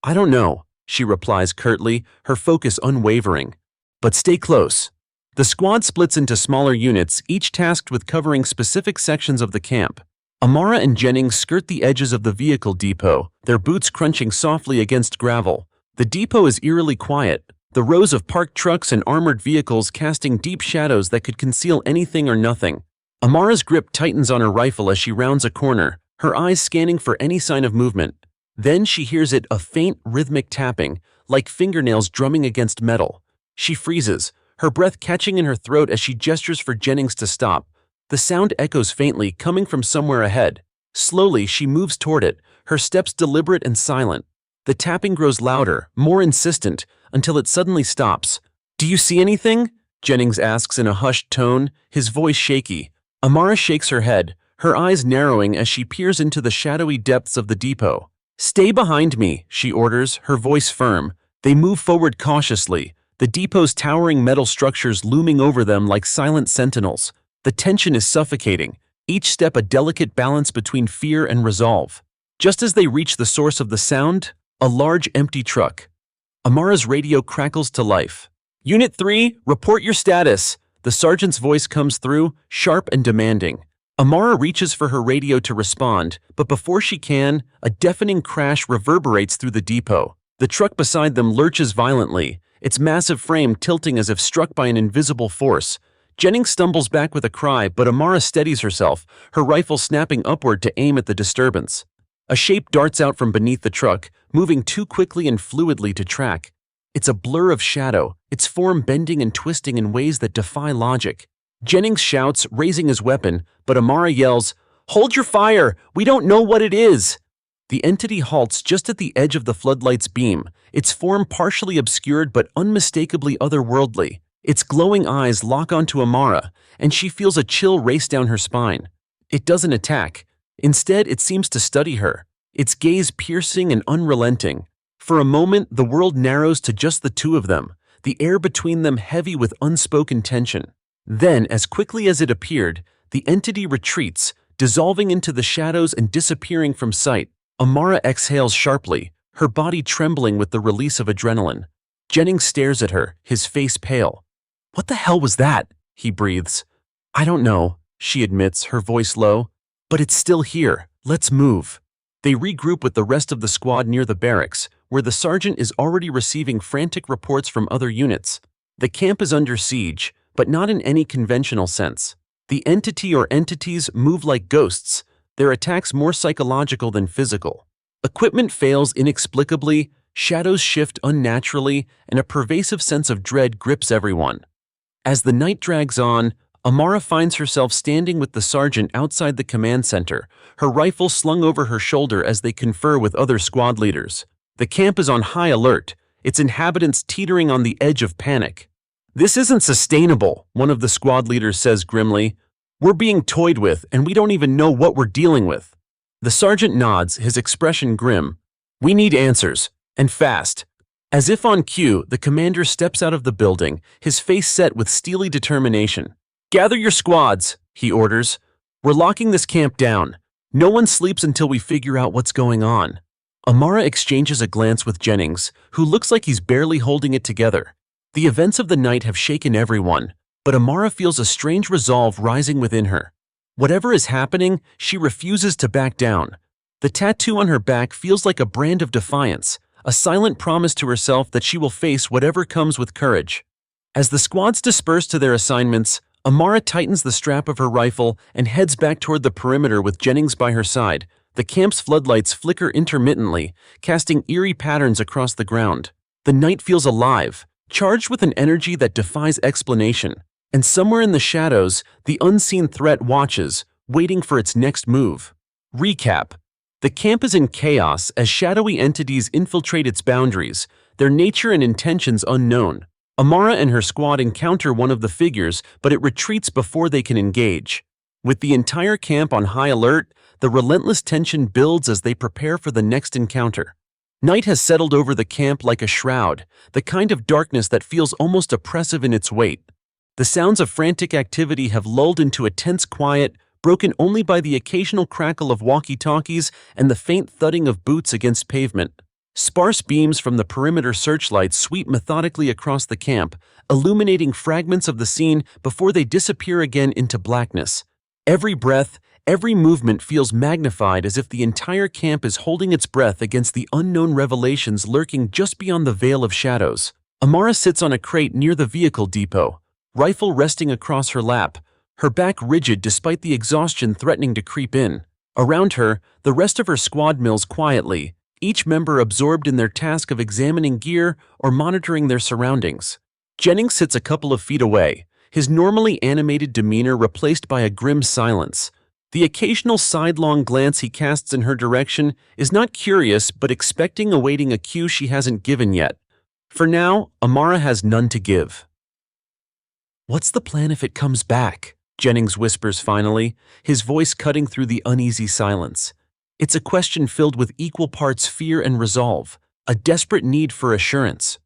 "I don't know," she replies curtly, her focus unwavering. "But stay close." The squad splits into smaller units, each tasked with covering specific sections of the camp. Amara and Jennings skirt the edges of the vehicle depot, their boots crunching softly against gravel. The depot is eerily quiet, the rows of parked trucks and armored vehicles casting deep shadows that could conceal anything or nothing. Amara's grip tightens on her rifle as she rounds a corner, her eyes scanning for any sign of movement. Then she hears a faint, rhythmic tapping, like fingernails drumming against metal. She freezes, her breath catching in her throat as she gestures for Jennings to stop. The sound echoes faintly, coming from somewhere ahead. Slowly, she moves toward it, her steps deliberate and silent. The tapping grows louder, more insistent, until it suddenly stops. "Do you see anything?" Jennings asks in a hushed tone, his voice shaky. Amara shakes her head, her eyes narrowing as she peers into the shadowy depths of the depot. "Stay behind me," she orders, her voice firm. They move forward cautiously, the depot's towering metal structures looming over them like silent sentinels. The tension is suffocating, each step a delicate balance between fear and resolve. Just as they reach the source of the sound, a large empty truck. Amara's radio crackles to life. "Unit 3, report your status." The sergeant's voice comes through, sharp and demanding. Amara reaches for her radio to respond, but before she can, a deafening crash reverberates through the depot. The truck beside them lurches violently, its massive frame tilting as if struck by an invisible force. Jennings stumbles back with a cry, but Amara steadies herself, her rifle snapping upward to aim at the disturbance. A shape darts out from beneath the truck, moving too quickly and fluidly to track. It's a blur of shadow, its form bending and twisting in ways that defy logic. Jennings shouts, raising his weapon, but Amara yells, "Hold your fire! We don't know what it is!" The entity halts just at the edge of the floodlight's beam, its form partially obscured but unmistakably otherworldly. Its glowing eyes lock onto Amara, and she feels a chill race down her spine. It doesn't attack. Instead, it seems to study her, its gaze piercing and unrelenting. For a moment, the world narrows to just the two of them, the air between them heavy with unspoken tension. Then, as quickly as it appeared, the entity retreats, dissolving into the shadows and disappearing from sight. Amara exhales sharply, her body trembling with the release of adrenaline. Jennings stares at her, his face pale. "What the hell was that?" he breathes. "I don't know," she admits, her voice low. "But it's still here. Let's move." They regroup with the rest of the squad near the barracks, where the sergeant is already receiving frantic reports from other units. The camp is under siege, but not in any conventional sense. The entity or entities move like ghosts, their attacks more psychological than physical. Equipment fails inexplicably, shadows shift unnaturally, and a pervasive sense of dread grips everyone. As the night drags on, Amara finds herself standing with the sergeant outside the command center, her rifle slung over her shoulder as they confer with other squad leaders. The camp is on high alert, its inhabitants teetering on the edge of panic. "This isn't sustainable," one of the squad leaders says grimly. "We're being toyed with, and we don't even know what we're dealing with." The sergeant nods, his expression grim. "We need answers, and fast." As if on cue, the commander steps out of the building, his face set with steely determination. "Gather your squads," he orders. "We're locking this camp down. No one sleeps until we figure out what's going on." Amara exchanges a glance with Jennings, who looks like he's barely holding it together. The events of the night have shaken everyone, but Amara feels a strange resolve rising within her. Whatever is happening, she refuses to back down. The tattoo on her back feels like a brand of defiance, a silent promise to herself that she will face whatever comes with courage. As the squads disperse to their assignments, Amara tightens the strap of her rifle and heads back toward the perimeter with Jennings by her side. The camp's floodlights flicker intermittently, casting eerie patterns across the ground. The night feels alive, charged with an energy that defies explanation. And somewhere in the shadows, the unseen threat watches, waiting for its next move. Recap. The camp is in chaos as shadowy entities infiltrate its boundaries, their nature and intentions unknown. Amara and her squad encounter one of the figures, but it retreats before they can engage. With the entire camp on high alert, the relentless tension builds as they prepare for the next encounter. Night has settled over the camp like a shroud, the kind of darkness that feels almost oppressive in its weight. The sounds of frantic activity have lulled into a tense quiet, broken only by the occasional crackle of walkie-talkies and the faint thudding of boots against pavement. Sparse beams from the perimeter searchlights sweep methodically across the camp, illuminating fragments of the scene before they disappear again into blackness. Every breath, every movement feels magnified as if the entire camp is holding its breath against the unknown revelations lurking just beyond the veil of shadows. Amara sits on a crate near the vehicle depot, rifle resting across her lap, her back rigid despite the exhaustion threatening to creep in. Around her, the rest of her squad mills quietly, each member absorbed in their task of examining gear or monitoring their surroundings. Jennings sits a couple of feet away, his normally animated demeanor replaced by a grim silence. The occasional sidelong glance he casts in her direction is not curious but expecting, awaiting a cue she hasn't given yet. For now, Amara has none to give. "What's the plan if it comes back?" Jennings whispers finally, his voice cutting through the uneasy silence. It's a question filled with equal parts fear and resolve, a desperate need for assurance.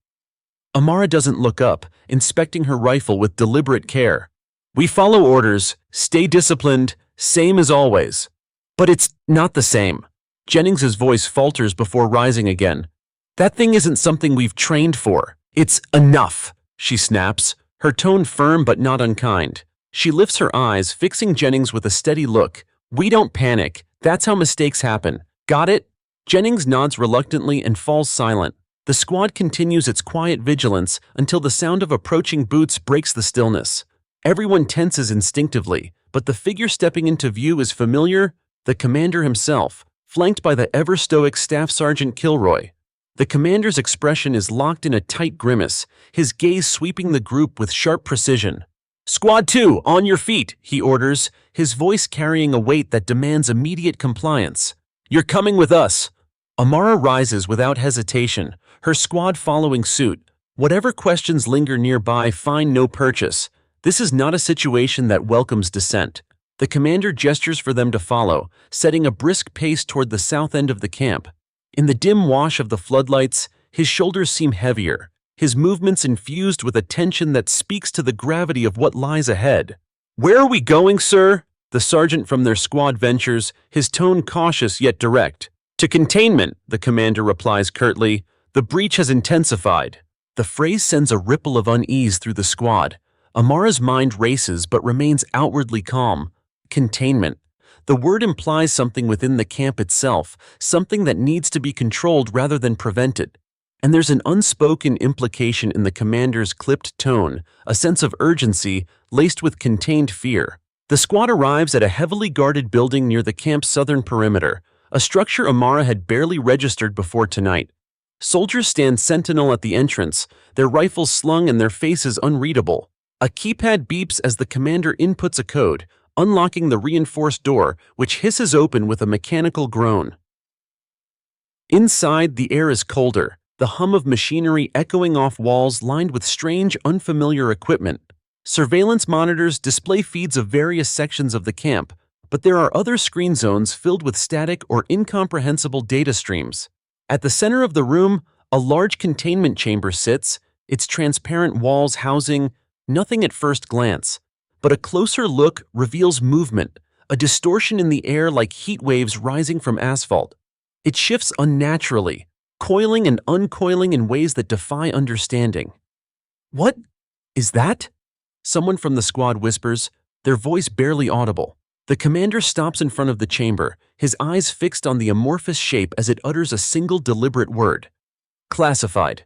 Amara doesn't look up, inspecting her rifle with deliberate care. "We follow orders, stay disciplined, same as always." "But it's not the same." Jennings's voice falters before rising again. "That thing isn't something we've trained for. It's enough," she snaps, her tone firm but not unkind. She lifts her eyes, fixing Jennings with a steady look. "We don't panic. That's how mistakes happen. Got it?" Jennings nods reluctantly and falls silent. The squad continues its quiet vigilance until the sound of approaching boots breaks the stillness. Everyone tenses instinctively, but the figure stepping into view is familiar, the commander himself, flanked by the ever-stoic Staff Sergeant Kilroy. The commander's expression is locked in a tight grimace, his gaze sweeping the group with sharp precision. "Squad 2, on your feet," he orders, his voice carrying a weight that demands immediate compliance. "You're coming with us." Amara rises without hesitation, her squad following suit. Whatever questions linger nearby find no purchase. This is not a situation that welcomes dissent. The commander gestures for them to follow, setting a brisk pace toward the south end of the camp. In the dim wash of the floodlights, his shoulders seem heavier, his movements infused with a tension that speaks to the gravity of what lies ahead. "Where are we going, sir?" The sergeant from their squad ventures, his tone cautious yet direct. "To containment," the commander replies curtly. "The breach has intensified." The phrase sends a ripple of unease through the squad. Amara's mind races but remains outwardly calm. Containment. The word implies something within the camp itself, something that needs to be controlled rather than prevented. And there's an unspoken implication in the commander's clipped tone, a sense of urgency laced with contained fear. The squad arrives at a heavily guarded building near the camp's southern perimeter, a structure Amara had barely registered before tonight. Soldiers stand sentinel at the entrance, their rifles slung and their faces unreadable. A keypad beeps as the commander inputs a code, unlocking the reinforced door, which hisses open with a mechanical groan. Inside, the air is colder, the hum of machinery echoing off walls lined with strange, unfamiliar equipment. Surveillance monitors display feeds of various sections of the camp, but there are other screen zones filled with static or incomprehensible data streams. At the center of the room, a large containment chamber sits, its transparent walls housing nothing at first glance. But a closer look reveals movement, a distortion in the air like heat waves rising from asphalt. It shifts unnaturally, coiling and uncoiling in ways that defy understanding. "What is that?" Someone from the squad whispers, their voice barely audible. The commander stops in front of the chamber, his eyes fixed on the amorphous shape as it utters a single deliberate word. "Classified."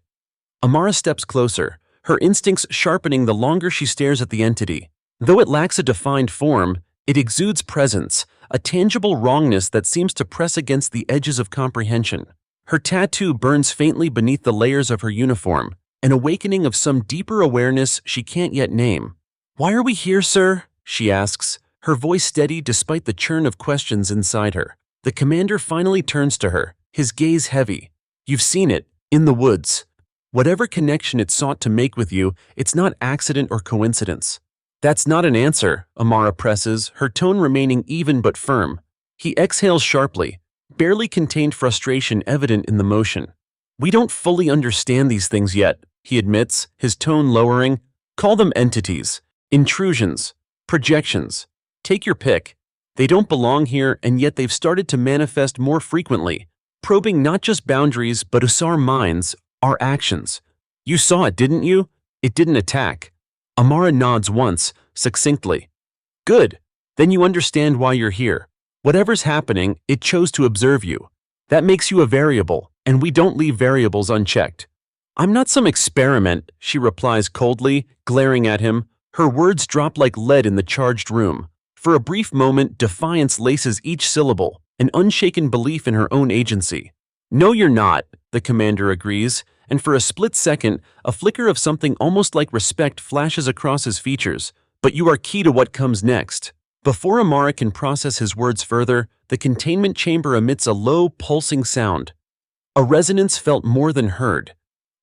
Amara steps closer, her instincts sharpening the longer she stares at the entity. Though it lacks a defined form, it exudes presence, a tangible wrongness that seems to press against the edges of comprehension. Her tattoo burns faintly beneath the layers of her uniform, an awakening of some deeper awareness she can't yet name. "Why are we here, sir?" she asks, her voice steady despite the churn of questions inside her. The commander finally turns to her, his gaze heavy. "You've seen it, in the woods. Whatever connection it sought to make with you, it's not accident or coincidence." "That's not an answer," Amara presses, her tone remaining even but firm. He exhales sharply, barely contained frustration evident in the motion. "We don't fully understand these things yet," he admits, his tone lowering. "Call them entities, intrusions, projections. Take your pick. They don't belong here, and yet they've started to manifest more frequently, probing not just boundaries but us, our minds, our actions. You saw it, didn't you? It didn't attack." Amara nods once, succinctly. "Good. Then you understand why you're here. Whatever's happening, it chose to observe you. That makes you a variable, and we don't leave variables unchecked." "I'm not some experiment," she replies coldly, glaring at him. Her words drop like lead in the charged room. For a brief moment, defiance laces each syllable, an unshaken belief in her own agency. "No, you're not," the commander agrees, and for a split second, a flicker of something almost like respect flashes across his features. "But you are key to what comes next." Before Amara can process his words further, the containment chamber emits a low, pulsing sound. A resonance felt more than heard.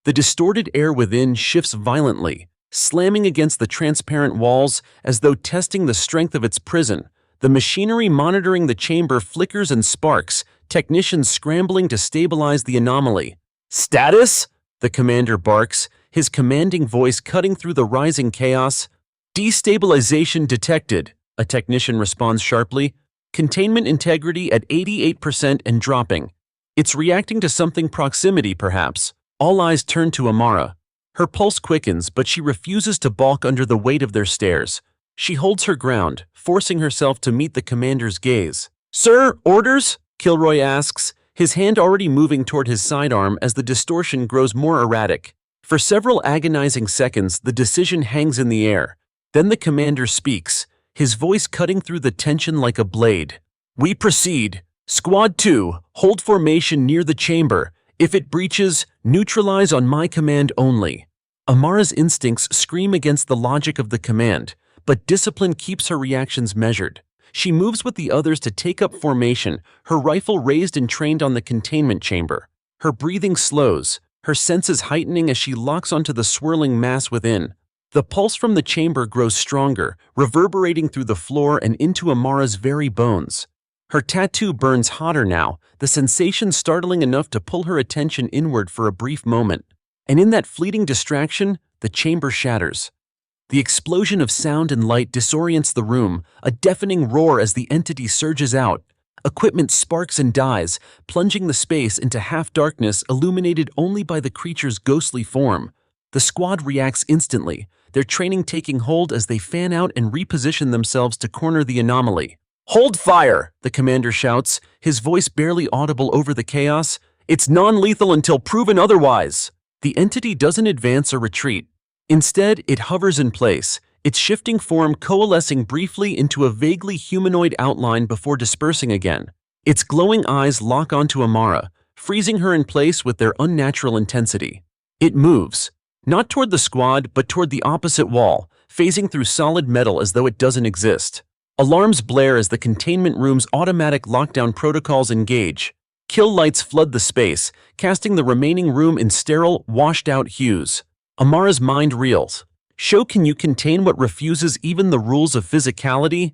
The distorted air within shifts violently, slamming against the transparent walls as though testing the strength of its prison. The machinery monitoring the chamber flickers and sparks, technicians scrambling to stabilize the anomaly. "Status?" the commander barks, his commanding voice cutting through the rising chaos. "Destabilization detected," a technician responds sharply. "Containment integrity at 88% and dropping." It's reacting to something proximity, perhaps. All eyes turn to Amara. Her pulse quickens, but she refuses to balk under the weight of their stares. She holds her ground, forcing herself to meet the commander's gaze. "Sir, orders?" Kilroy asks, his hand already moving toward his sidearm as the distortion grows more erratic. For several agonizing seconds, the decision hangs in the air. Then the commander speaks, his voice cutting through the tension like a blade. "We proceed. Squad 2, hold formation near the chamber. If it breaches, neutralize on my command only." Amara's instincts scream against the logic of the command, but discipline keeps her reactions measured. She moves with the others to take up formation, her rifle raised and trained on the containment chamber. Her breathing slows, her senses heightening as she locks onto the swirling mass within. The pulse from the chamber grows stronger, reverberating through the floor and into Amara's very bones. Her tattoo burns hotter now, the sensation startling enough to pull her attention inward for a brief moment. And in that fleeting distraction, the chamber shatters. The explosion of sound and light disorients the room, a deafening roar as the entity surges out. Equipment sparks and dies, plunging the space into half-darkness illuminated only by the creature's ghostly form. The squad reacts instantly, their training taking hold as they fan out and reposition themselves to corner the anomaly. "Hold fire!" the commander shouts, his voice barely audible over the chaos. "It's non-lethal until proven otherwise." The entity doesn't advance or retreat. Instead, it hovers in place, its shifting form coalescing briefly into a vaguely humanoid outline before dispersing again. Its glowing eyes lock onto Amara, freezing her in place with their unnatural intensity. It moves, not toward the squad, but toward the opposite wall, phasing through solid metal as though it doesn't exist. Alarms blare as the containment room's automatic lockdown protocols engage. Kill lights flood the space, casting the remaining room in sterile, washed-out hues. Amara's mind reels. Can you contain what refuses even the rules of physicality?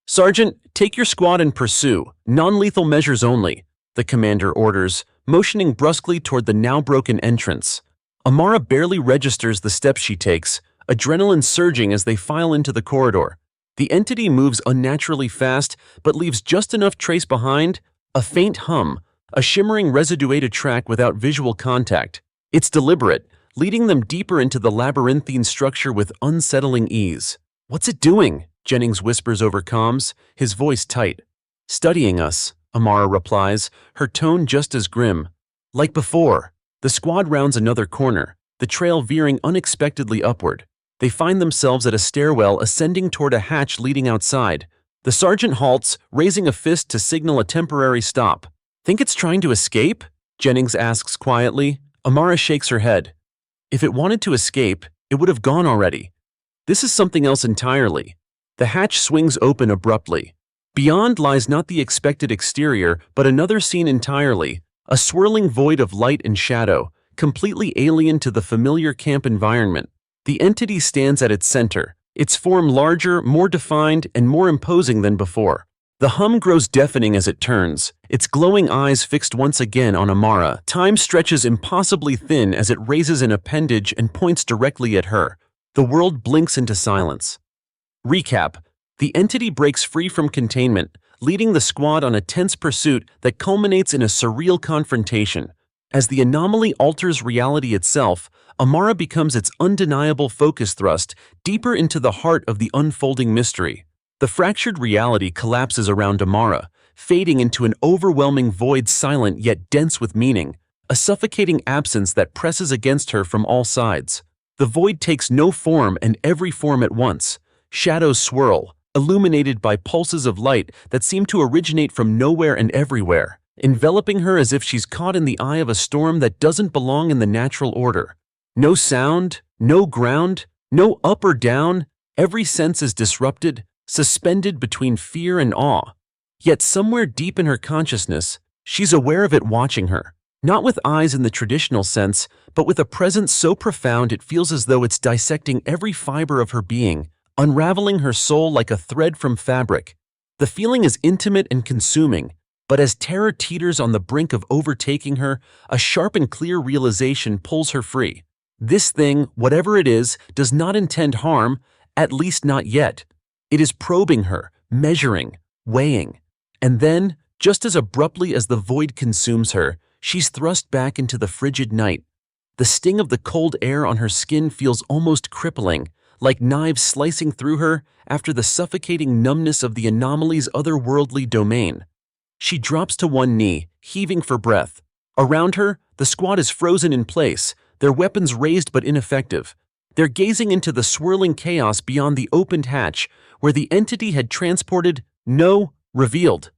"Sergeant, take your squad and pursue. Non-lethal measures only," the commander orders, motioning brusquely toward the now-broken entrance. Amara barely registers the steps she takes, adrenaline surging as they file into the corridor. The entity moves unnaturally fast, but leaves just enough trace behind, a faint hum, a shimmering residuated track without visual contact. It's deliberate, leading them deeper into the labyrinthine structure with unsettling ease. "What's it doing?" Jennings whispers over comms, his voice tight. "Studying us," Amara replies, her tone just as grim. Like before, the squad rounds another corner, the trail veering unexpectedly upward. They find themselves at a stairwell ascending toward a hatch leading outside. The sergeant halts, raising a fist to signal a temporary stop. "Think it's trying to escape?" Jennings asks quietly. Amara shakes her head. "If it wanted to escape, it would have gone already. This is something else entirely." The hatch swings open abruptly. Beyond lies not the expected exterior, but another scene entirely, a swirling void of light and shadow, completely alien to the familiar camp environment. The entity stands at its center, its form larger, more defined, and more imposing than before. The hum grows deafening as it turns, its glowing eyes fixed once again on Amara. Time stretches impossibly thin as it raises an appendage and points directly at her. The world blinks into silence. Recap. The entity breaks free from containment, leading the squad on a tense pursuit that culminates in a surreal confrontation. As the anomaly alters reality itself, Amara becomes its undeniable focus thrust deeper into the heart of the unfolding mystery. The fractured reality collapses around Amara, fading into an overwhelming void silent yet dense with meaning, a suffocating absence that presses against her from all sides. The void takes no form and every form at once. Shadows swirl, illuminated by pulses of light that seem to originate from nowhere and everywhere, enveloping her as if she's caught in the eye of a storm that doesn't belong in the natural order. No sound, no ground, no up or down, every sense is disrupted, suspended between fear and awe. Yet somewhere deep in her consciousness, she's aware of it watching her, not with eyes in the traditional sense, but with a presence so profound it feels as though it's dissecting every fiber of her being, unraveling her soul like a thread from fabric. The feeling is intimate and consuming, but as terror teeters on the brink of overtaking her, a sharp and clear realization pulls her free. This thing, whatever it is, does not intend harm, at least not yet. It is probing her, measuring, weighing. And then, just as abruptly as the void consumes her, she's thrust back into the frigid night. The sting of the cold air on her skin feels almost crippling, like knives slicing through her after the suffocating numbness of the anomaly's otherworldly domain. She drops to one knee, heaving for breath. Around her, the squad is frozen in place, their weapons raised but ineffective. They're gazing into the swirling chaos beyond the opened hatch, where the entity had transported, revealed.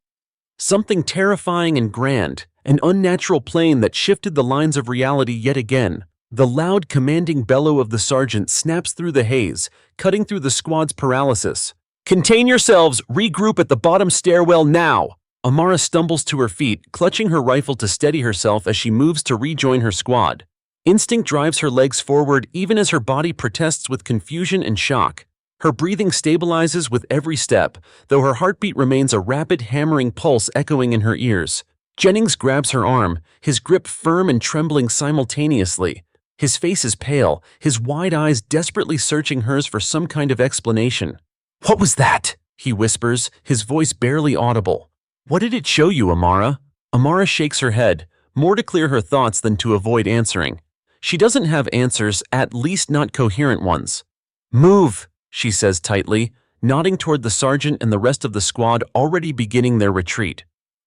Something terrifying and grand, an unnatural plane that shifted the lines of reality yet again. The loud, commanding bellow of the sergeant snaps through the haze, cutting through the squad's paralysis. "Contain yourselves! Regroup at the bottom stairwell now!" Amara stumbles to her feet, clutching her rifle to steady herself as she moves to rejoin her squad. Instinct drives her legs forward even as her body protests with confusion and shock. Her breathing stabilizes with every step, though her heartbeat remains a rapid, hammering pulse echoing in her ears. Jennings grabs her arm, his grip firm and trembling simultaneously. His face is pale, his wide eyes desperately searching hers for some kind of explanation. "What was that?" he whispers, his voice barely audible. "What did it show you, Amara?" Amara shakes her head, more to clear her thoughts than to avoid answering. She doesn't have answers, at least not coherent ones. "Move," she says tightly, nodding toward the sergeant and the rest of the squad already beginning their retreat.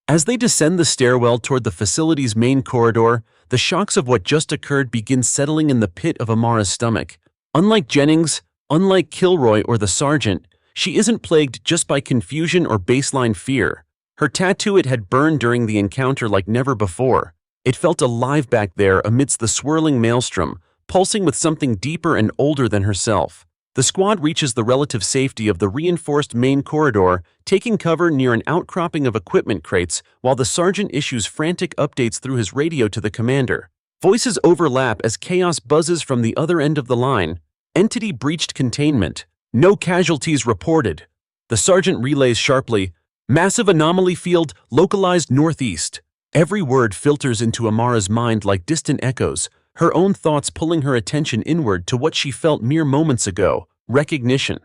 As they descend the stairwell toward the facility's main corridor, the shocks of what just occurred begin settling in the pit of Amara's stomach. Unlike Jennings, unlike Kilroy or the sergeant, she isn't plagued just by confusion or baseline fear. Her tattoo it had burned during the encounter like never before. It felt alive back there amidst the swirling maelstrom, pulsing with something deeper and older than herself. The squad reaches the relative safety of the reinforced main corridor, taking cover near an outcropping of equipment crates while the sergeant issues frantic updates through his radio to the commander. Voices overlap as chaos buzzes from the other end of the line. Entity breached containment. No casualties reported. The sergeant relays sharply, "Massive anomaly field localized northeast." Every word filters into Amara's mind like distant echoes, her own thoughts pulling her attention inward to what she felt mere moments ago, recognition.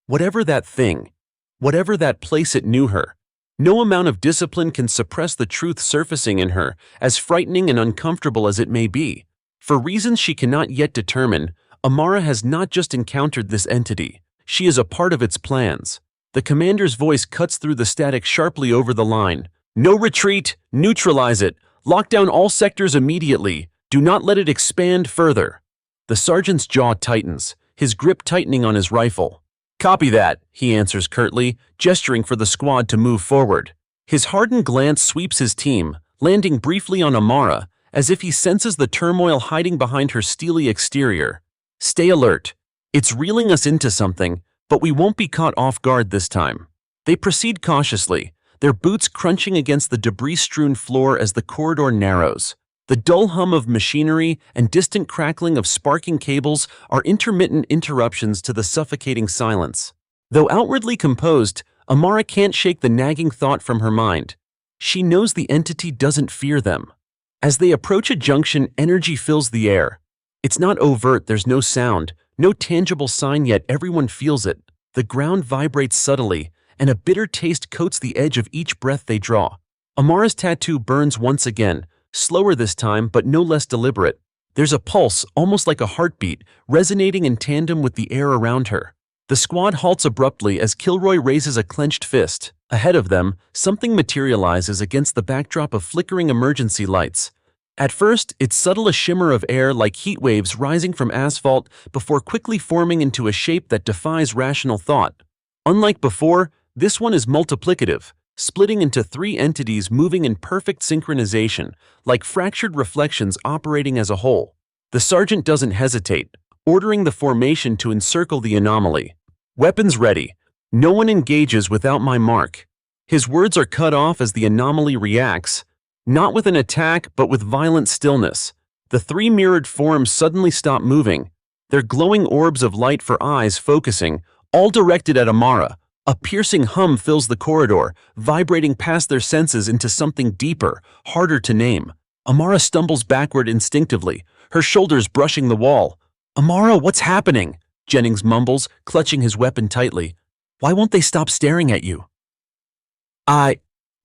Whatever that thing, whatever that place it knew her, no amount of discipline can suppress the truth surfacing in her, as frightening and uncomfortable as it may be. For reasons she cannot yet determine, Amara has not just encountered this entity, she is a part of its plans. The commander's voice cuts through the static sharply over the line. "No retreat, neutralize it, lock down all sectors immediately. Do not let it expand further." The sergeant's jaw tightens, his grip tightening on his rifle. "Copy that," he answers curtly, gesturing for the squad to move forward. His hardened glance sweeps his team, landing briefly on Amara, as if he senses the turmoil hiding behind her steely exterior. "Stay alert. It's reeling us into something, but we won't be caught off guard this time." They proceed cautiously, their boots crunching against the debris-strewn floor as the corridor narrows. The dull hum of machinery and distant crackling of sparking cables are intermittent interruptions to the suffocating silence. Though outwardly composed, Amara can't shake the nagging thought from her mind. She knows the entity doesn't fear them. As they approach a junction, energy fills the air. It's not overt, there's no sound, no tangible sign, yet everyone feels it. The ground vibrates subtly, and a bitter taste coats the edge of each breath they draw. Amara's tattoo burns once again, slower this time but no less deliberate. There's a pulse, almost like a heartbeat, resonating in tandem with the air around her. The squad halts abruptly as Kilroy raises a clenched fist. Ahead of them, something materializes against the backdrop of flickering emergency lights. At first, it's subtle, a shimmer of air like heat waves rising from asphalt before quickly forming into a shape that defies rational thought. Unlike before, this one is multiplicative, splitting into three entities moving in perfect synchronization, like fractured reflections operating as a whole. The sergeant doesn't hesitate, ordering the formation to encircle the anomaly. "Weapons ready. No one engages without my mark. His words are cut off as the anomaly reacts, not with an attack but with violent stillness. The three mirrored forms suddenly stop moving, their glowing orbs of light for eyes focusing, all directed at Amara. A piercing hum fills the corridor, vibrating past their senses into something deeper, harder to name. Amara stumbles backward instinctively, her shoulders brushing the wall. "Amara, what's happening?" Jennings mumbles, clutching his weapon tightly. "Why won't they stop staring at you?"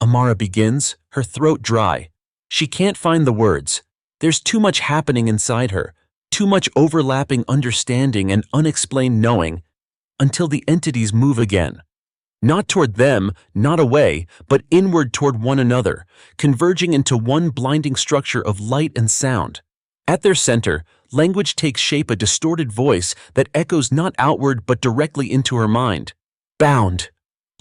Amara begins, her throat dry. She can't find the words. There's too much happening inside her, too much overlapping understanding and unexplained knowing, until the entities move again. Not toward them, not away, but inward toward one another, converging into one blinding structure of light and sound. At their center, language takes shape, a distorted voice that echoes not outward but directly into her mind. Bound.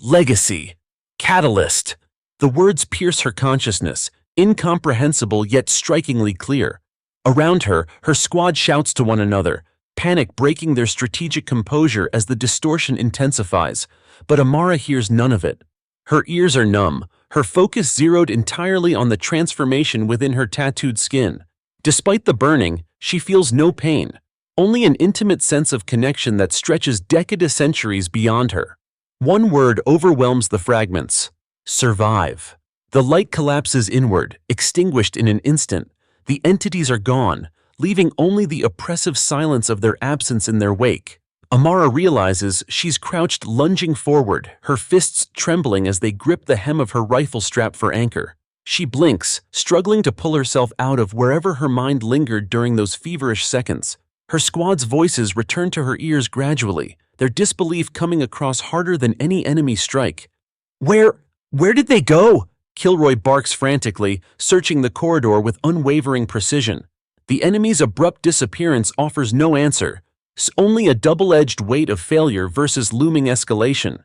Legacy. Catalyst. The words pierce her consciousness, incomprehensible yet strikingly clear. Around her, her squad shouts to one another, panic breaking their strategic composure as the distortion intensifies. But Amara hears none of it. Her ears are numb, her focus zeroed entirely on the transformation within her tattooed skin. Despite the burning, she feels no pain, only an intimate sense of connection that stretches centuries beyond her. One word overwhelms the fragments: survive. The light collapses inward, extinguished in an instant. The entities are gone, leaving only the oppressive silence of their absence in their wake. Amara realizes she's crouched, lunging forward, her fists trembling as they grip the hem of her rifle strap for anchor. She blinks, struggling to pull herself out of wherever her mind lingered during those feverish seconds. Her squad's voices return to her ears gradually, their disbelief coming across harder than any enemy strike. Where did they go?" Kilroy barks frantically, searching the corridor with unwavering precision. The enemy's abrupt disappearance offers no answer, only a double-edged weight of failure versus looming escalation.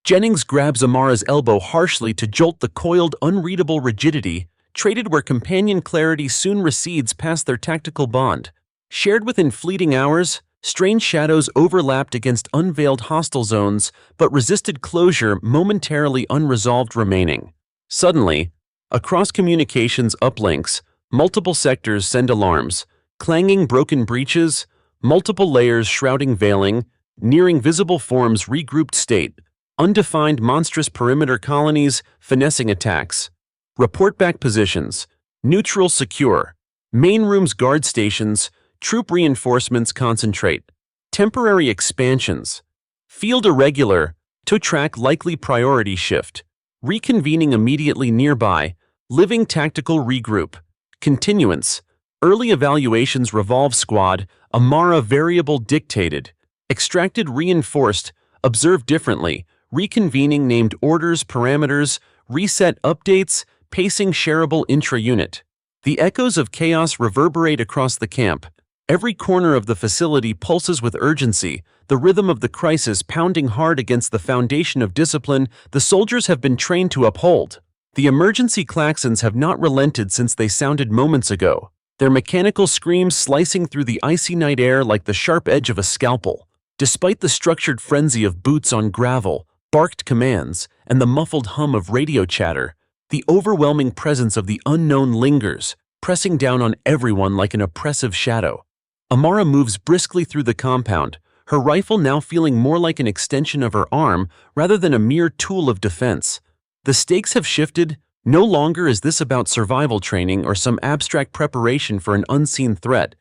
Jennings grabs Amara's elbow harshly to jolt the coiled, unreadable rigidity, traded where companion clarity soon recedes past their tactical bond. Shared within fleeting hours, strange shadows overlapped against unveiled hostile zones, but resisted closure, momentarily unresolved remaining. Suddenly, across communications uplinks, multiple sectors send alarms, clanging broken breaches, multiple layers shrouding veiling, nearing visible forms regrouped state, undefined monstrous perimeter colonies finessing attacks. Report back positions, neutral secure, main rooms guard stations, troop reinforcements concentrate, temporary expansions, field irregular, to track likely priority shift, reconvening immediately nearby, living tactical regroup, continuance, early evaluations revolve squad, Amara variable dictated, extracted reinforced, observed differently, reconvening named orders parameters, reset updates, pacing shareable intra-unit. The echoes of chaos reverberate across the camp. Every corner of the facility pulses with urgency, the rhythm of the crisis pounding hard against the foundation of discipline the soldiers have been trained to uphold. The emergency klaxons have not relented since they sounded moments ago, their mechanical screams slicing through the icy night air like the sharp edge of a scalpel. Despite the structured frenzy of boots on gravel, barked commands, and the muffled hum of radio chatter, the overwhelming presence of the unknown lingers, pressing down on everyone like an oppressive shadow. Amara moves briskly through the compound, her rifle now feeling more like an extension of her arm rather than a mere tool of defense. The stakes have shifted. No longer is this about survival training or some abstract preparation for an unseen threat.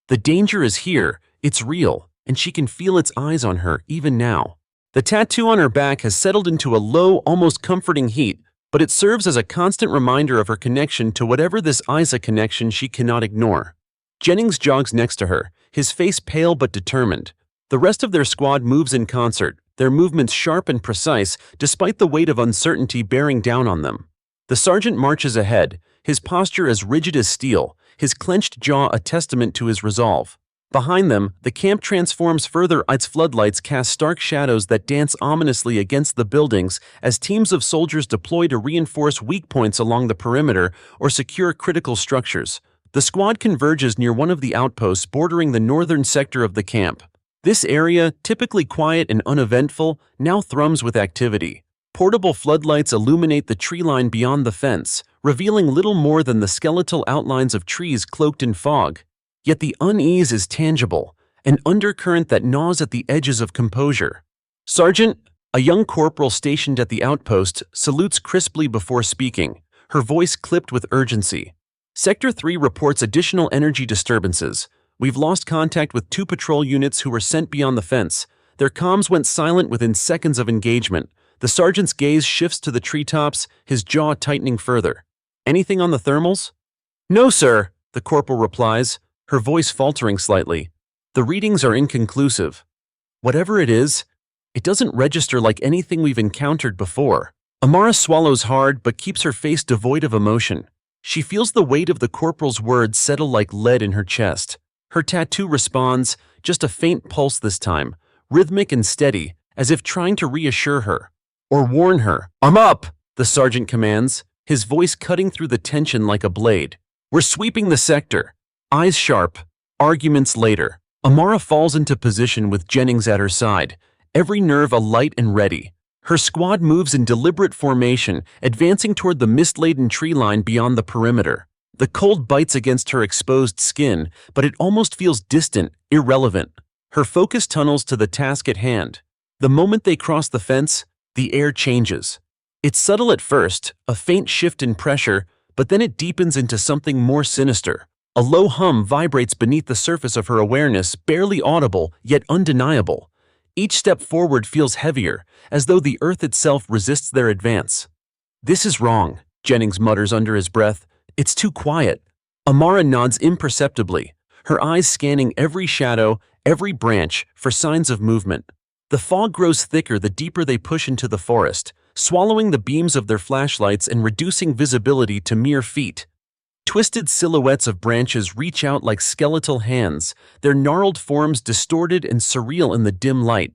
The danger is here, it's real, and she can feel its eyes on her even now. The tattoo on her back has settled into a low, almost comforting heat, but it serves as a constant reminder of her connection to whatever this is, a connection she cannot ignore. Jennings jogs next to her, his face pale but determined. The rest of their squad moves in concert, their movements sharp and precise despite the weight of uncertainty bearing down on them. The sergeant marches ahead, his posture as rigid as steel, his clenched jaw a testament to his resolve. Behind them, the camp transforms further, its floodlights cast stark shadows that dance ominously against the buildings as teams of soldiers deploy to reinforce weak points along the perimeter or secure critical structures. The squad converges near one of the outposts bordering the northern sector of the camp. This area, typically quiet and uneventful, now thrums with activity. Portable floodlights illuminate the tree line beyond the fence, revealing little more than the skeletal outlines of trees cloaked in fog. Yet the unease is tangible, an undercurrent that gnaws at the edges of composure. "Sergeant," a young corporal stationed at the outpost, salutes crisply before speaking, her voice clipped with urgency. "Sector 3 reports additional energy disturbances. We've lost contact with 2 patrol units who were sent beyond the fence. Their comms went silent within seconds of engagement." The sergeant's gaze shifts to the treetops, his jaw tightening further. "Anything on the thermals?" "No, sir," the corporal replies, her voice faltering slightly. "The readings are inconclusive. Whatever it is, it doesn't register like anything we've encountered before." Amara swallows hard but keeps her face devoid of emotion. She feels the weight of the corporal's words settle like lead in her chest. Her tattoo responds, just a faint pulse this time, rhythmic and steady, as if trying to reassure her. Or warn her. "I'm up," the sergeant commands, his voice cutting through the tension like a blade. "We're sweeping the sector." Eyes sharp, arguments later. Amara falls into position with Jennings at her side, every nerve alight and ready. Her squad moves in deliberate formation, advancing toward the mist-laden tree line beyond the perimeter. The cold bites against her exposed skin, but it almost feels distant, irrelevant. Her focus tunnels to the task at hand. The moment they cross the fence, the air changes. It's subtle at first, a faint shift in pressure, but then it deepens into something more sinister. A low hum vibrates beneath the surface of her awareness, barely audible, yet undeniable. Each step forward feels heavier, as though the earth itself resists their advance. "This is wrong," Jennings mutters under his breath. "It's too quiet." Amara nods imperceptibly, her eyes scanning every shadow, every branch, for signs of movement. The fog grows thicker the deeper they push into the forest, swallowing the beams of their flashlights and reducing visibility to mere feet. Twisted silhouettes of branches reach out like skeletal hands, their gnarled forms distorted and surreal in the dim light.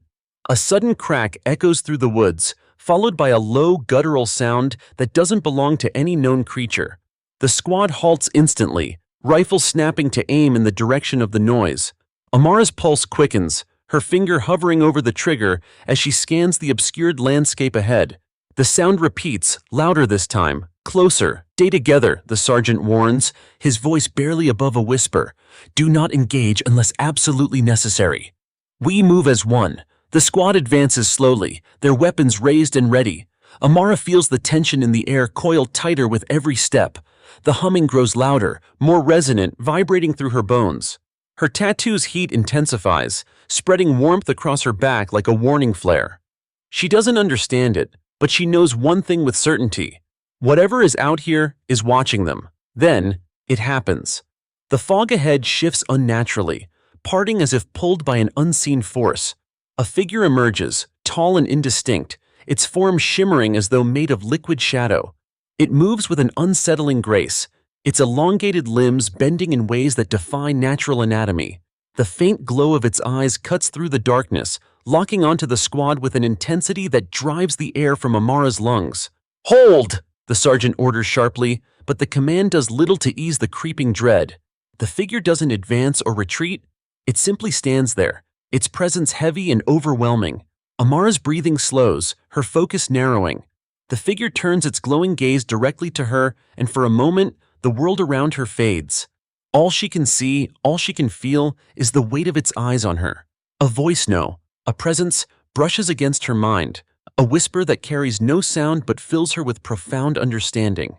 A sudden crack echoes through the woods, followed by a low, guttural sound that doesn't belong to any known creature. The squad halts instantly, rifle snapping to aim in the direction of the noise. Amara's pulse quickens, her finger hovering over the trigger as she scans the obscured landscape ahead. The sound repeats, louder this time. "Closer, stay together," the sergeant warns, his voice barely above a whisper. "Do not engage unless absolutely necessary." We move as one. The squad advances slowly, their weapons raised and ready. Amara feels the tension in the air coil tighter with every step. The humming grows louder, more resonant, vibrating through her bones. Her tattoo's heat intensifies, spreading warmth across her back like a warning flare. She doesn't understand it, but she knows one thing with certainty. Whatever is out here is watching them. Then, it happens. The fog ahead shifts unnaturally, parting as if pulled by an unseen force. A figure emerges, tall and indistinct, its form shimmering as though made of liquid shadow. It moves with an unsettling grace, its elongated limbs bending in ways that defy natural anatomy. The faint glow of its eyes cuts through the darkness, locking onto the squad with an intensity that drives the air from Amara's lungs. "Hold!" the sergeant orders sharply, but the command does little to ease the creeping dread. The figure doesn't advance or retreat, it simply stands there, its presence heavy and overwhelming. Amara's breathing slows, her focus narrowing. The figure turns its glowing gaze directly to her, and for a moment, the world around her fades. All she can see, all she can feel, is the weight of its eyes on her. A voice a presence brushes against her mind, a whisper that carries no sound but fills her with profound understanding.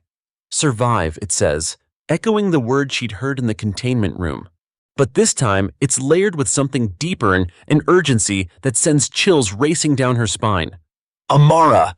"Survive," it says, echoing the word she'd heard in the containment room. But this time, it's layered with something deeper and an urgency that sends chills racing down her spine. "Amara!"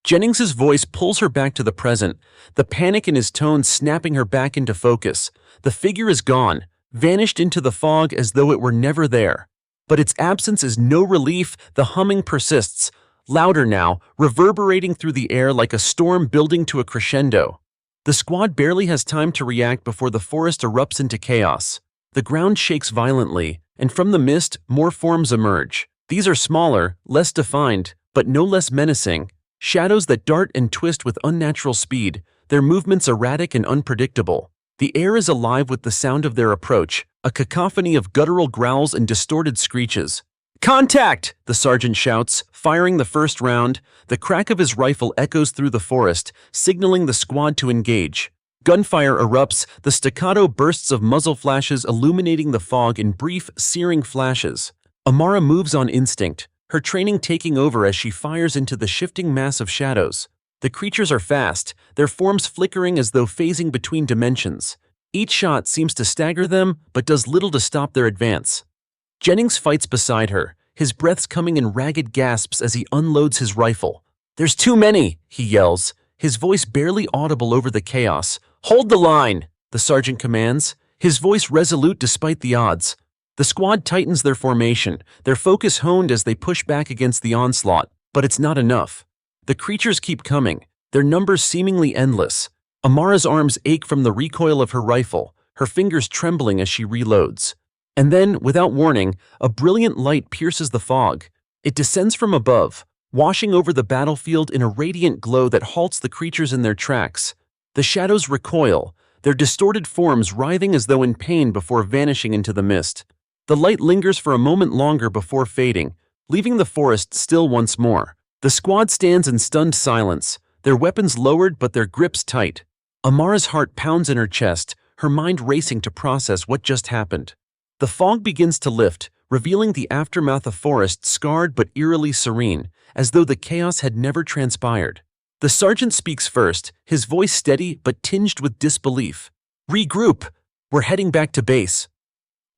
Jennings's voice pulls her back to the present, the panic in his tone snapping her back into focus. The figure is gone, vanished into the fog as though it were never there. But its absence is no relief, the humming persists, louder now, reverberating through the air like a storm building to a crescendo. The squad barely has time to react before the forest erupts into chaos. The ground shakes violently, and from the mist, more forms emerge. These are smaller, less defined, but no less menacing. Shadows that dart and twist with unnatural speed, their movements erratic and unpredictable. The air is alive with the sound of their approach, a cacophony of guttural growls and distorted screeches. "Contact!" the sergeant shouts, firing the first round. The crack of his rifle echoes through the forest, signaling the squad to engage. Gunfire erupts, the staccato bursts of muzzle flashes illuminating the fog in brief, searing flashes. Amara moves on instinct, her training taking over as she fires into the shifting mass of shadows. The creatures are fast, their forms flickering as though phasing between dimensions. Each shot seems to stagger them, but does little to stop their advance. Jennings fights beside her, his breaths coming in ragged gasps as he unloads his rifle. "There's too many," he yells, his voice barely audible over the chaos. "Hold the line," the sergeant commands, his voice resolute despite the odds. The squad tightens their formation, their focus honed as they push back against the onslaught, but it's not enough. The creatures keep coming, their numbers seemingly endless. Amara's arms ache from the recoil of her rifle, her fingers trembling as she reloads. And then, without warning, a brilliant light pierces the fog. It descends from above, washing over the battlefield in a radiant glow that halts the creatures in their tracks. The shadows recoil, their distorted forms writhing as though in pain before vanishing into the mist. The light lingers for a moment longer before fading, leaving the forest still once more. The squad stands in stunned silence, their weapons lowered but their grips tight. Amara's heart pounds in her chest, her mind racing to process what just happened. The fog begins to lift, revealing the aftermath of forest scarred but eerily serene, as though the chaos had never transpired. The sergeant speaks first, his voice steady but tinged with disbelief. "Regroup! We're heading back to base."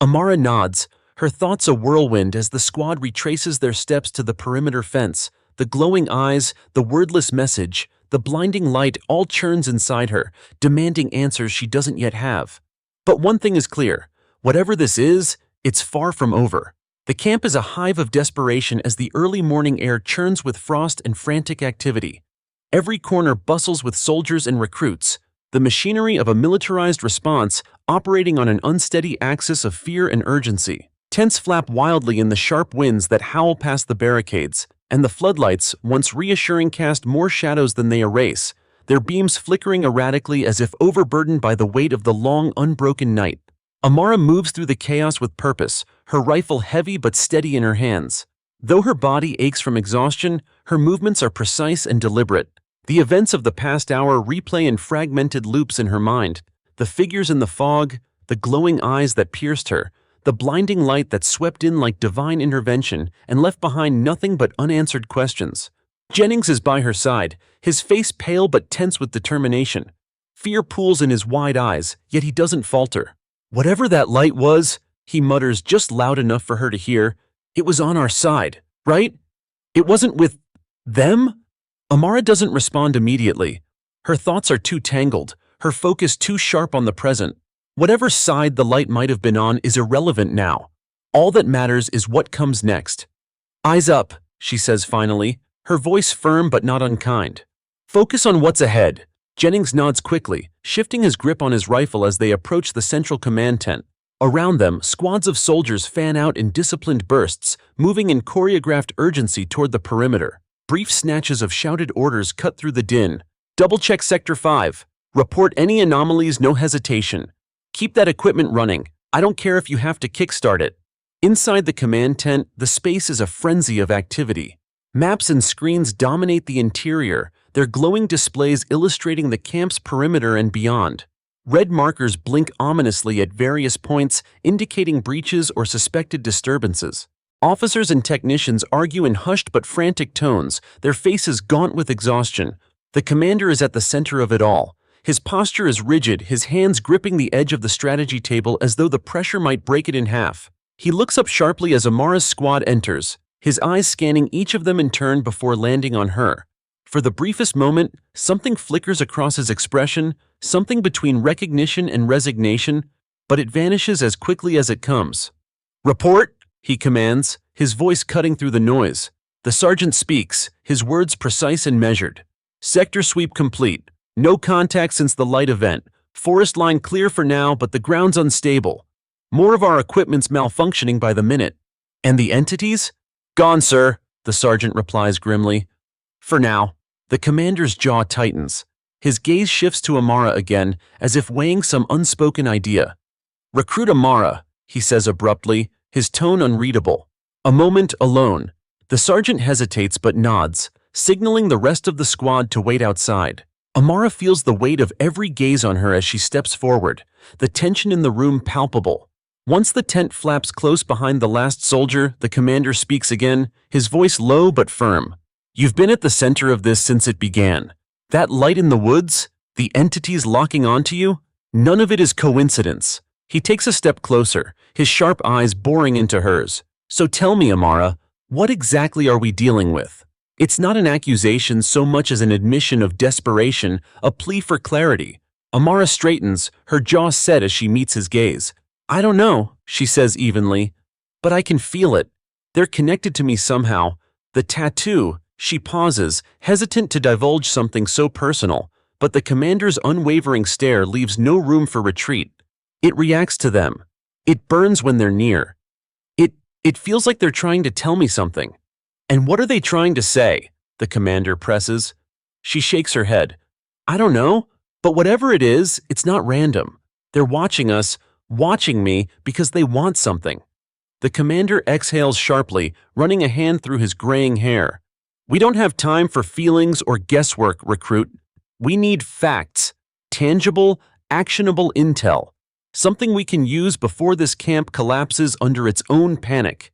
Amara nods, her thoughts a whirlwind as the squad retraces their steps to the perimeter fence. The glowing eyes, the wordless message, the blinding light all churns inside her, demanding answers she doesn't yet have. But one thing is clear. Whatever this is, it's far from over. The camp is a hive of desperation as the early morning air churns with frost and frantic activity. Every corner bustles with soldiers and recruits, the machinery of a militarized response operating on an unsteady axis of fear and urgency. Tents flap wildly in the sharp winds that howl past the barricades, and the floodlights, once reassuring, cast more shadows than they erase, their beams flickering erratically as if overburdened by the weight of the long, unbroken night. Amara moves through the chaos with purpose, her rifle heavy but steady in her hands. Though her body aches from exhaustion, her movements are precise and deliberate. The events of the past hour replay in fragmented loops in her mind, the figures in the fog, the glowing eyes that pierced her, the blinding light that swept in like divine intervention and left behind nothing but unanswered questions. Jennings is by her side, his face pale but tense with determination. Fear pools in his wide eyes, yet he doesn't falter. "Whatever that light was," he mutters just loud enough for her to hear, "it was on our side, right? It wasn't with them?" Amara doesn't respond immediately. Her thoughts are too tangled, her focus too sharp on the present. Whatever side the light might have been on is irrelevant now. All that matters is what comes next. "Eyes up," she says finally, her voice firm but not unkind. "Focus on what's ahead." Jennings nods quickly, shifting his grip on his rifle as they approach the central command tent. Around them, squads of soldiers fan out in disciplined bursts, moving in choreographed urgency toward the perimeter. Brief snatches of shouted orders cut through the din. "Double-check Sector 5. Report any anomalies, no hesitation. Keep that equipment running. I don't care if you have to kickstart it." Inside the command tent, the space is a frenzy of activity. Maps and screens dominate the interior, their glowing displays illustrating the camp's perimeter and beyond. Red markers blink ominously at various points, indicating breaches or suspected disturbances. Officers and technicians argue in hushed but frantic tones, their faces gaunt with exhaustion. The commander is at the center of it all. His posture is rigid, his hands gripping the edge of the strategy table as though the pressure might break it in half. He looks up sharply as Amara's squad enters, his eyes scanning each of them in turn before landing on her. For the briefest moment, something flickers across his expression, something between recognition and resignation, but it vanishes as quickly as it comes. "Report," he commands, his voice cutting through the noise. The sergeant speaks, his words precise and measured. "Sector sweep complete. No contact since the light event. Forest line clear for now, but the ground's unstable. More of our equipment's malfunctioning by the minute." "And the entities?" "Gone, sir," the sergeant replies grimly. "For now." The commander's jaw tightens. His gaze shifts to Amara again, as if weighing some unspoken idea. "Recruit Amara," he says abruptly, his tone unreadable. A moment alone. The sergeant hesitates but nods, signaling the rest of the squad to wait outside. Amara feels the weight of every gaze on her as she steps forward, the tension in the room palpable. Once the tent flaps close behind the last soldier, the commander speaks again, his voice low but firm. You've been at the center of this since it began. That light in the woods, the entities locking onto you, none of it is coincidence. He takes a step closer, his sharp eyes boring into hers. So tell me, Amara, what exactly are we dealing with? It's not an accusation so much as an admission of desperation, a plea for clarity. Amara straightens, her jaw set as she meets his gaze. I don't know, she says evenly, but I can feel it. They're connected to me somehow. The tattoo, she pauses, hesitant to divulge something so personal, but the commander's unwavering stare leaves no room for retreat. It reacts to them. It burns when they're near. It feels like they're trying to tell me something. And what are they trying to say? The commander presses. She shakes her head. I don't know, but whatever it is, it's not random. They're watching us, watching me, because they want something. The commander exhales sharply, running a hand through his graying hair. We don't have time for feelings or guesswork, recruit. We need facts, tangible, actionable intel. Something we can use before this camp collapses under its own panic.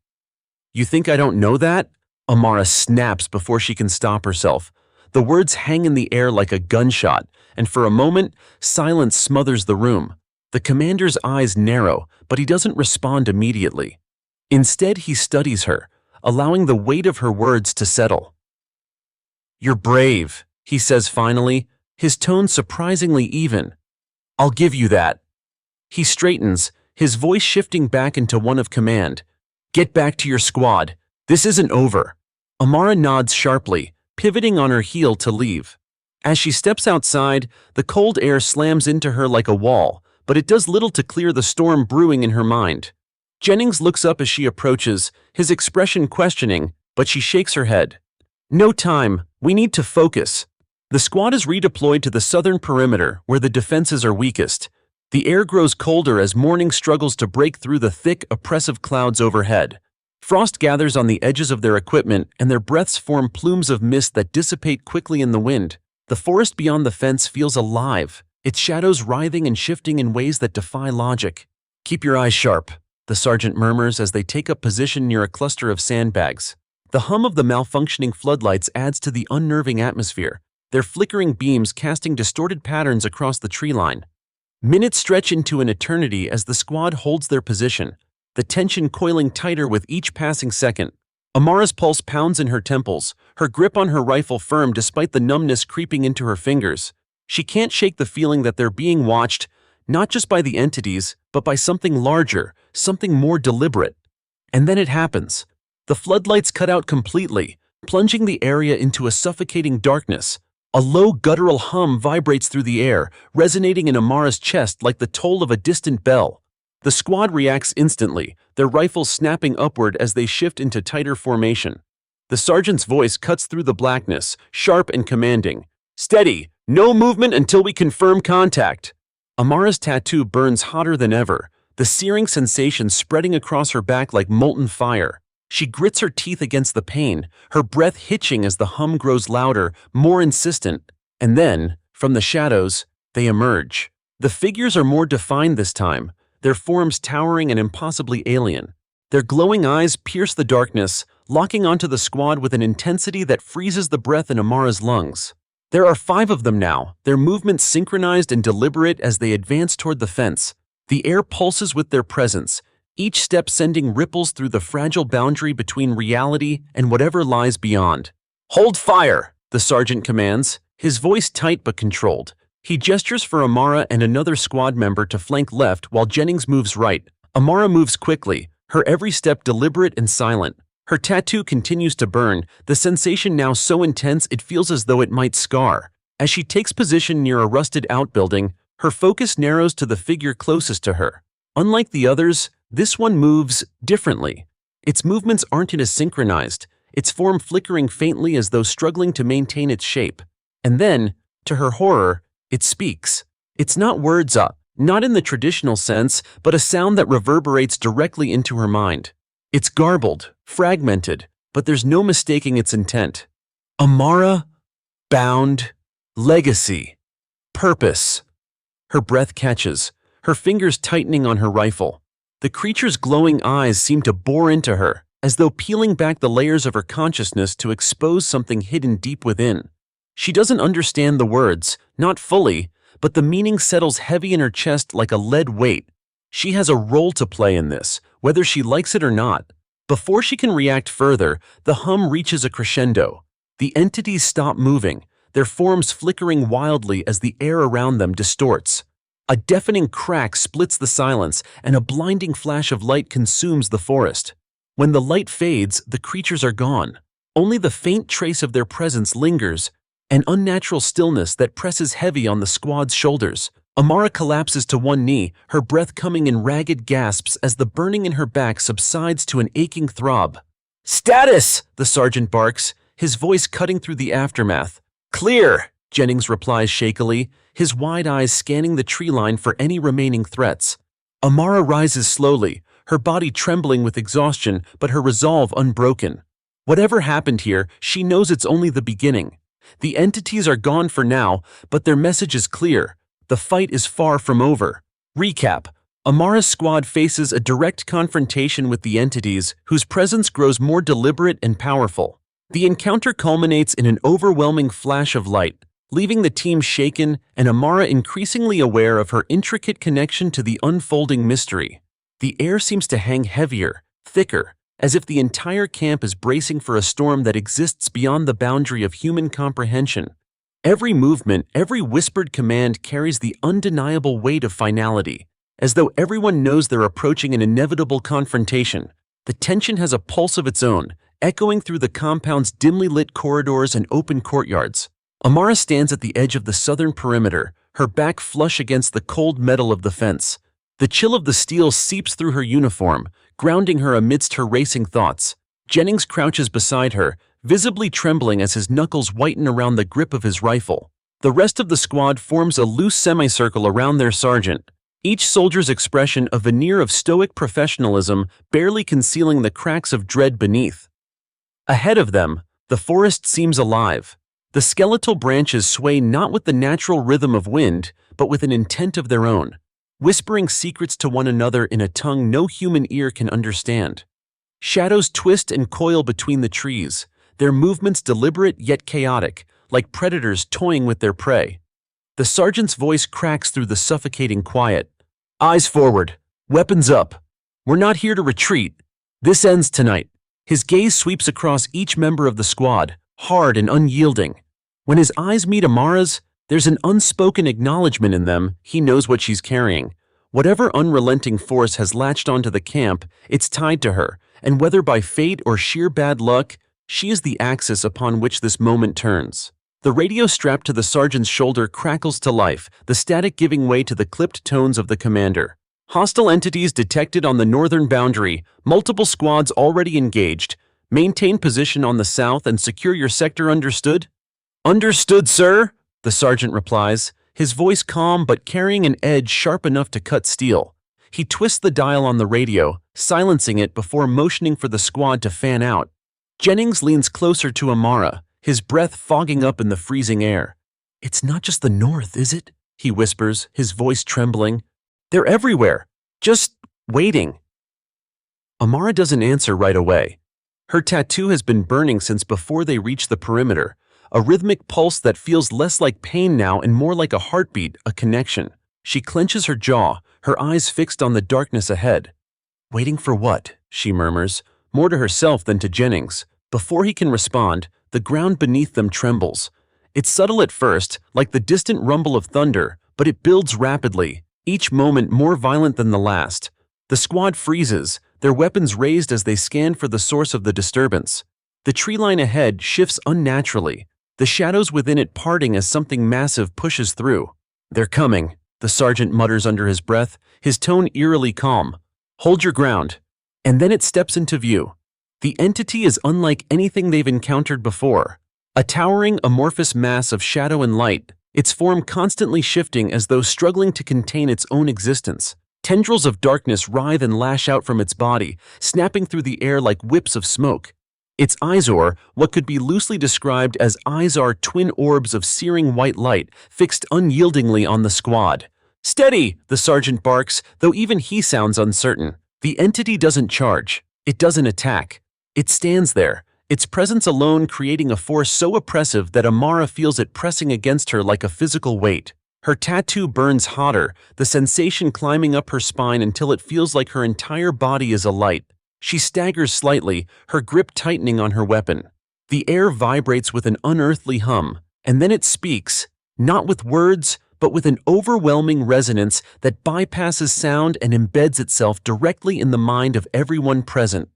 You think I don't know that? Amara snaps before she can stop herself. The words hang in the air like a gunshot, and for a moment, silence smothers the room. The commander's eyes narrow, but he doesn't respond immediately. Instead, he studies her, allowing the weight of her words to settle. You're brave, he says finally, his tone surprisingly even. I'll give you that. He straightens, his voice shifting back into one of command. Get back to your squad. This isn't over. Amara nods sharply, pivoting on her heel to leave. As she steps outside, the cold air slams into her like a wall, but it does little to clear the storm brewing in her mind. Jennings looks up as she approaches, his expression questioning, but she shakes her head. No time, we need to focus. The squad is redeployed to the southern perimeter, where the defenses are weakest. The air grows colder as morning struggles to break through the thick, oppressive clouds overhead. Frost gathers on the edges of their equipment, and their breaths form plumes of mist that dissipate quickly in the wind. The forest beyond the fence feels alive, its shadows writhing and shifting in ways that defy logic. Keep your eyes sharp, the sergeant murmurs as they take up position near a cluster of sandbags. The hum of the malfunctioning floodlights adds to the unnerving atmosphere, their flickering beams casting distorted patterns across the tree line. Minutes stretch into an eternity as the squad holds their position, the tension coiling tighter with each passing second. Amara's pulse pounds in her temples, her grip on her rifle firm despite the numbness creeping into her fingers. She can't shake the feeling that they're being watched, not just by the entities, but by something larger, something more deliberate. And then it happens. The floodlights cut out completely, plunging the area into a suffocating darkness. A low guttural hum vibrates through the air, resonating in Amara's chest like the toll of a distant bell. The squad reacts instantly, their rifles snapping upward as they shift into tighter formation. The sergeant's voice cuts through the blackness, sharp and commanding. Steady! No movement until we confirm contact! Amara's tattoo burns hotter than ever, the searing sensation spreading across her back like molten fire. She grits her teeth against the pain, her breath hitching as the hum grows louder, more insistent. And then, from the shadows, they emerge. The figures are more defined this time, their forms towering and impossibly alien. Their glowing eyes pierce the darkness, locking onto the squad with an intensity that freezes the breath in Amara's lungs. There are 5 of them now, their movements synchronized and deliberate as they advance toward the fence. The air pulses with their presence, each step sending ripples through the fragile boundary between reality and whatever lies beyond. Hold fire, the sergeant commands, his voice tight but controlled. He gestures for Amara and another squad member to flank left while Jennings moves right. Amara moves quickly, her every step deliberate and silent. Her tattoo continues to burn, the sensation now so intense it feels as though it might scar. As she takes position near a rusted outbuilding, her focus narrows to the figure closest to her. Unlike the others, this one moves differently. Its movements aren't as synchronized, its form flickering faintly as though struggling to maintain its shape. And then, to her horror, it speaks. It's not words up, not in the traditional sense, but a sound that reverberates directly into her mind. It's garbled, fragmented, but there's no mistaking its intent. Amara, bound, legacy, purpose. Her breath catches, her fingers tightening on her rifle. The creature's glowing eyes seem to bore into her, as though peeling back the layers of her consciousness to expose something hidden deep within. She doesn't understand the words, not fully, but the meaning settles heavy in her chest like a lead weight. She has a role to play in this, whether she likes it or not. Before she can react further, the hum reaches a crescendo. The entities stop moving, their forms flickering wildly as the air around them distorts. A deafening crack splits the silence, and a blinding flash of light consumes the forest. When the light fades, the creatures are gone. Only the faint trace of their presence lingers, an unnatural stillness that presses heavy on the squad's shoulders. Amara collapses to one knee, her breath coming in ragged gasps as the burning in her back subsides to an aching throb. "Status!" the sergeant barks, his voice cutting through the aftermath. "Clear!" Jennings replies shakily, his wide eyes scanning the tree line for any remaining threats. Amara rises slowly, her body trembling with exhaustion but her resolve unbroken. Whatever happened here, she knows it's only the beginning. The entities are gone for now, but their message is clear. The fight is far from over. Recap. Amara's squad faces a direct confrontation with the entities, whose presence grows more deliberate and powerful. The encounter culminates in an overwhelming flash of light, leaving the team shaken and Amara increasingly aware of her intricate connection to the unfolding mystery. The air seems to hang heavier, thicker, as if the entire camp is bracing for a storm that exists beyond the boundary of human comprehension. Every movement, every whispered command carries the undeniable weight of finality, as though everyone knows they're approaching an inevitable confrontation. The tension has a pulse of its own, echoing through the compound's dimly lit corridors and open courtyards. Amara stands at the edge of the southern perimeter, her back flush against the cold metal of the fence. The chill of the steel seeps through her uniform, grounding her amidst her racing thoughts. Jennings crouches beside her, visibly trembling as his knuckles whiten around the grip of his rifle. The rest of the squad forms a loose semicircle around their sergeant, each soldier's expression a veneer of stoic professionalism barely concealing the cracks of dread beneath. Ahead of them, the forest seems alive. The skeletal branches sway not with the natural rhythm of wind, but with an intent of their own, whispering secrets to one another in a tongue no human ear can understand. Shadows twist and coil between the trees, their movements deliberate yet chaotic, like predators toying with their prey. The sergeant's voice cracks through the suffocating quiet. "Eyes forward, weapons up. We're not here to retreat. This ends tonight." His gaze sweeps across each member of the squad, hard and unyielding. When his eyes meet Amara's, there's an unspoken acknowledgement in them he knows what she's carrying. Whatever unrelenting force has latched onto the camp, it's tied to her, and whether by fate or sheer bad luck, she is the axis upon which this moment turns. The radio strapped to the sergeant's shoulder crackles to life, the static giving way to the clipped tones of the commander. "Hostile entities detected on the northern boundary, multiple squads already engaged. Maintain position on the south and secure your sector, understood?" "Understood, sir," the sergeant replies, his voice calm but carrying an edge sharp enough to cut steel. He twists the dial on the radio, silencing it before motioning for the squad to fan out. Jennings leans closer to Amara, his breath fogging up in the freezing air. "It's not just the north, is it?" he whispers, his voice trembling. "They're everywhere, just waiting." Amara doesn't answer right away. Her tattoo has been burning since before they reach the perimeter, a rhythmic pulse that feels less like pain now and more like a heartbeat, a connection. She clenches her jaw, her eyes fixed on the darkness ahead. "Waiting for what?" she murmurs, more to herself than to Jennings. Before he can respond, the ground beneath them trembles. It's subtle at first, like the distant rumble of thunder, but it builds rapidly, each moment more violent than the last. The squad freezes, their weapons raised as they scan for the source of the disturbance. The tree line ahead shifts unnaturally, the shadows within it parting as something massive pushes through. "They're coming," the sergeant mutters under his breath, his tone eerily calm. "Hold your ground." And then it steps into view. The entity is unlike anything they've encountered before. A towering, amorphous mass of shadow and light, its form constantly shifting as though struggling to contain its own existence. Tendrils of darkness writhe and lash out from its body, snapping through the air like whips of smoke. Its eyes, or what could be loosely described as eyes, are twin orbs of searing white light fixed unyieldingly on the squad. "Steady!" the sergeant barks, though even he sounds uncertain. The entity doesn't charge. It doesn't attack. It stands there, its presence alone creating a force so oppressive that Amara feels it pressing against her like a physical weight. Her tattoo burns hotter, the sensation climbing up her spine until it feels like her entire body is alight. She staggers slightly, her grip tightening on her weapon. The air vibrates with an unearthly hum, and then it speaks, not with words, but with an overwhelming resonance that bypasses sound and embeds itself directly in the mind of everyone present.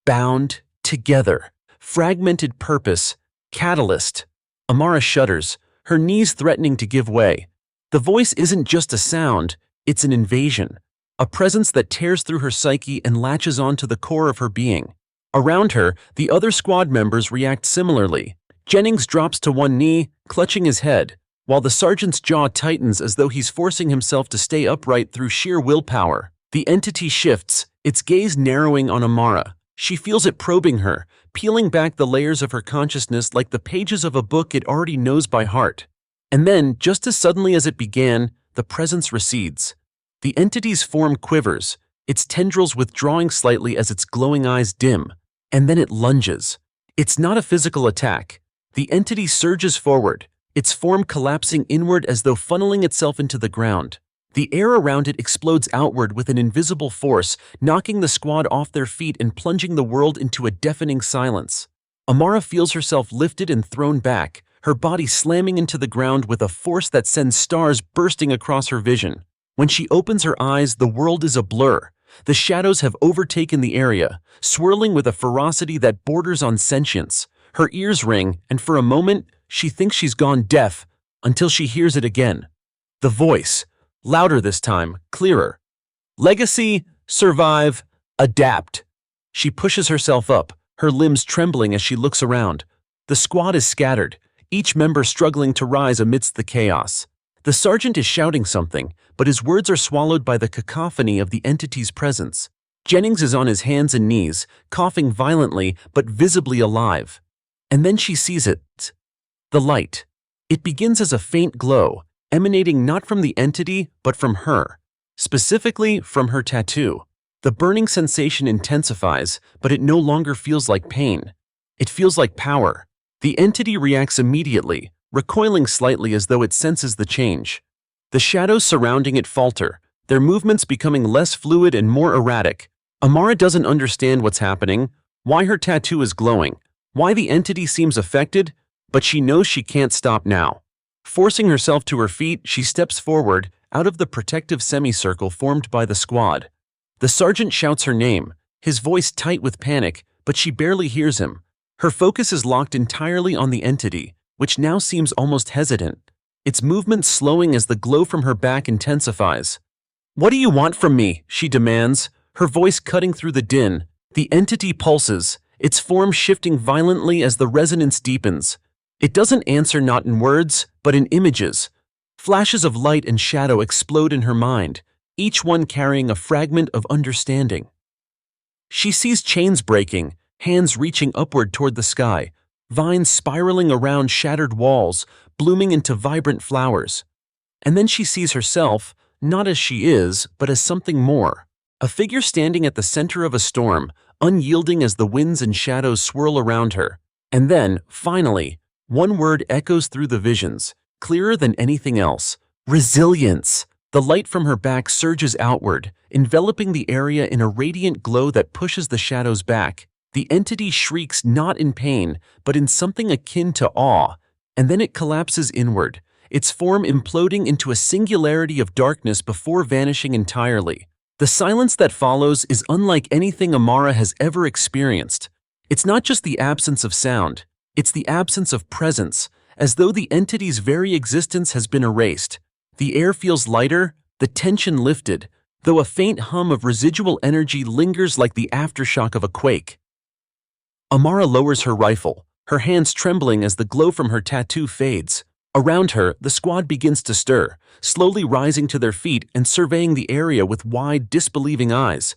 Bound together. Fragmented purpose. Catalyst. Amara shudders, her knees threatening to give way. The voice isn't just a sound, it's an invasion. A presence that tears through her psyche and latches onto the core of her being. Around her, the other squad members react similarly. Jennings drops to one knee, clutching his head, while the sergeant's jaw tightens as though he's forcing himself to stay upright through sheer willpower. The entity shifts, its gaze narrowing on Amara. She feels it probing her, peeling back the layers of her consciousness like the pages of a book it already knows by heart. And then, just as suddenly as it began, the presence recedes. The entity's form quivers, its tendrils withdrawing slightly as its glowing eyes dim, and then it lunges. It's not a physical attack. The entity surges forward, its form collapsing inward as though funneling itself into the ground. The air around it explodes outward with an invisible force, knocking the squad off their feet and plunging the world into a deafening silence. Amara feels herself lifted and thrown back, her body slamming into the ground with a force that sends stars bursting across her vision. When she opens her eyes, the world is a blur. The shadows have overtaken the area, swirling with a ferocity that borders on sentience. Her ears ring, and for a moment, she thinks she's gone deaf, until she hears it again. The voice, louder this time, clearer. Legacy, survive, adapt. She pushes herself up, her limbs trembling as she looks around. The squad is scattered, each member struggling to rise amidst the chaos. The sergeant is shouting something, but his words are swallowed by the cacophony of the entity's presence. Jennings is on his hands and knees, coughing violently but visibly alive. And then she sees it. The light. It begins as a faint glow, emanating not from the entity but from her, specifically from her tattoo. The burning sensation intensifies, but it no longer feels like pain. It feels like power. The entity reacts immediately, recoiling slightly as though it senses the change. The shadows surrounding it falter, their movements becoming less fluid and more erratic. Amara doesn't understand what's happening, why her tattoo is glowing, why the entity seems affected, but she knows she can't stop now. Forcing herself to her feet, she steps forward, out of the protective semicircle formed by the squad. The sergeant shouts her name, his voice tight with panic, but she barely hears him. Her focus is locked entirely on the entity, which now seems almost hesitant, its movements slowing as the glow from her back intensifies. "What do you want from me?" she demands, her voice cutting through the din. The entity pulses, its form shifting violently as the resonance deepens. It doesn't answer, not in words, but in images. Flashes of light and shadow explode in her mind, each one carrying a fragment of understanding. She sees chains breaking, hands reaching upward toward the sky, vines spiraling around shattered walls, blooming into vibrant flowers. And then she sees herself, not as she is, but as something more. A figure standing at the center of a storm, unyielding as the winds and shadows swirl around her. And then, finally, one word echoes through the visions, clearer than anything else. Resilience. The light from her back surges outward, enveloping the area in a radiant glow that pushes the shadows back. The entity shrieks not in pain, but in something akin to awe, and then it collapses inward, its form imploding into a singularity of darkness before vanishing entirely. The silence that follows is unlike anything Amara has ever experienced. It's not just the absence of sound, it's the absence of presence, as though the entity's very existence has been erased. The air feels lighter, the tension lifted, though a faint hum of residual energy lingers like the aftershock of a quake. Amara lowers her rifle, her hands trembling as the glow from her tattoo fades. Around her, the squad begins to stir, slowly rising to their feet and surveying the area with wide, disbelieving eyes.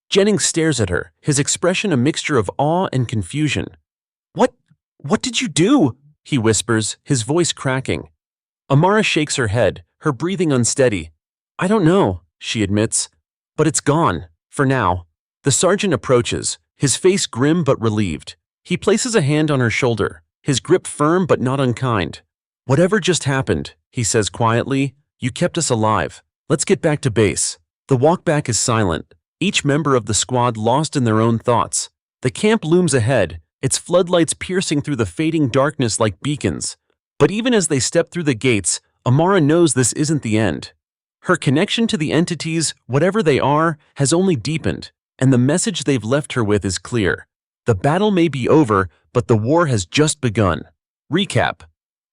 Jennings stares at her, his expression a mixture of awe and confusion. What did you do?" he whispers, his voice cracking. Amara shakes her head, her breathing unsteady. "I don't know," she admits. "But it's gone, for now." The sergeant approaches, his face grim but relieved. He places a hand on her shoulder, his grip firm but not unkind. "Whatever just happened," he says quietly, "you kept us alive. Let's get back to base." The walk back is silent, each member of the squad lost in their own thoughts. The camp looms ahead, its floodlights piercing through the fading darkness like beacons. But even as they step through the gates, Amara knows this isn't the end. Her connection to the entities, whatever they are, has only deepened, and the message they've left her with is clear. The battle may be over, but the war has just begun. Recap.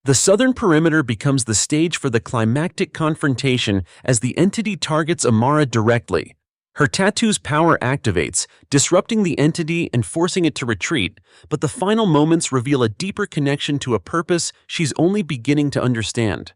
The southern perimeter becomes the stage for the climactic confrontation as the entity targets Amara directly. Her tattoo's power activates, disrupting the entity and forcing it to retreat, but the final moments reveal a deeper connection to a purpose she's only beginning to understand.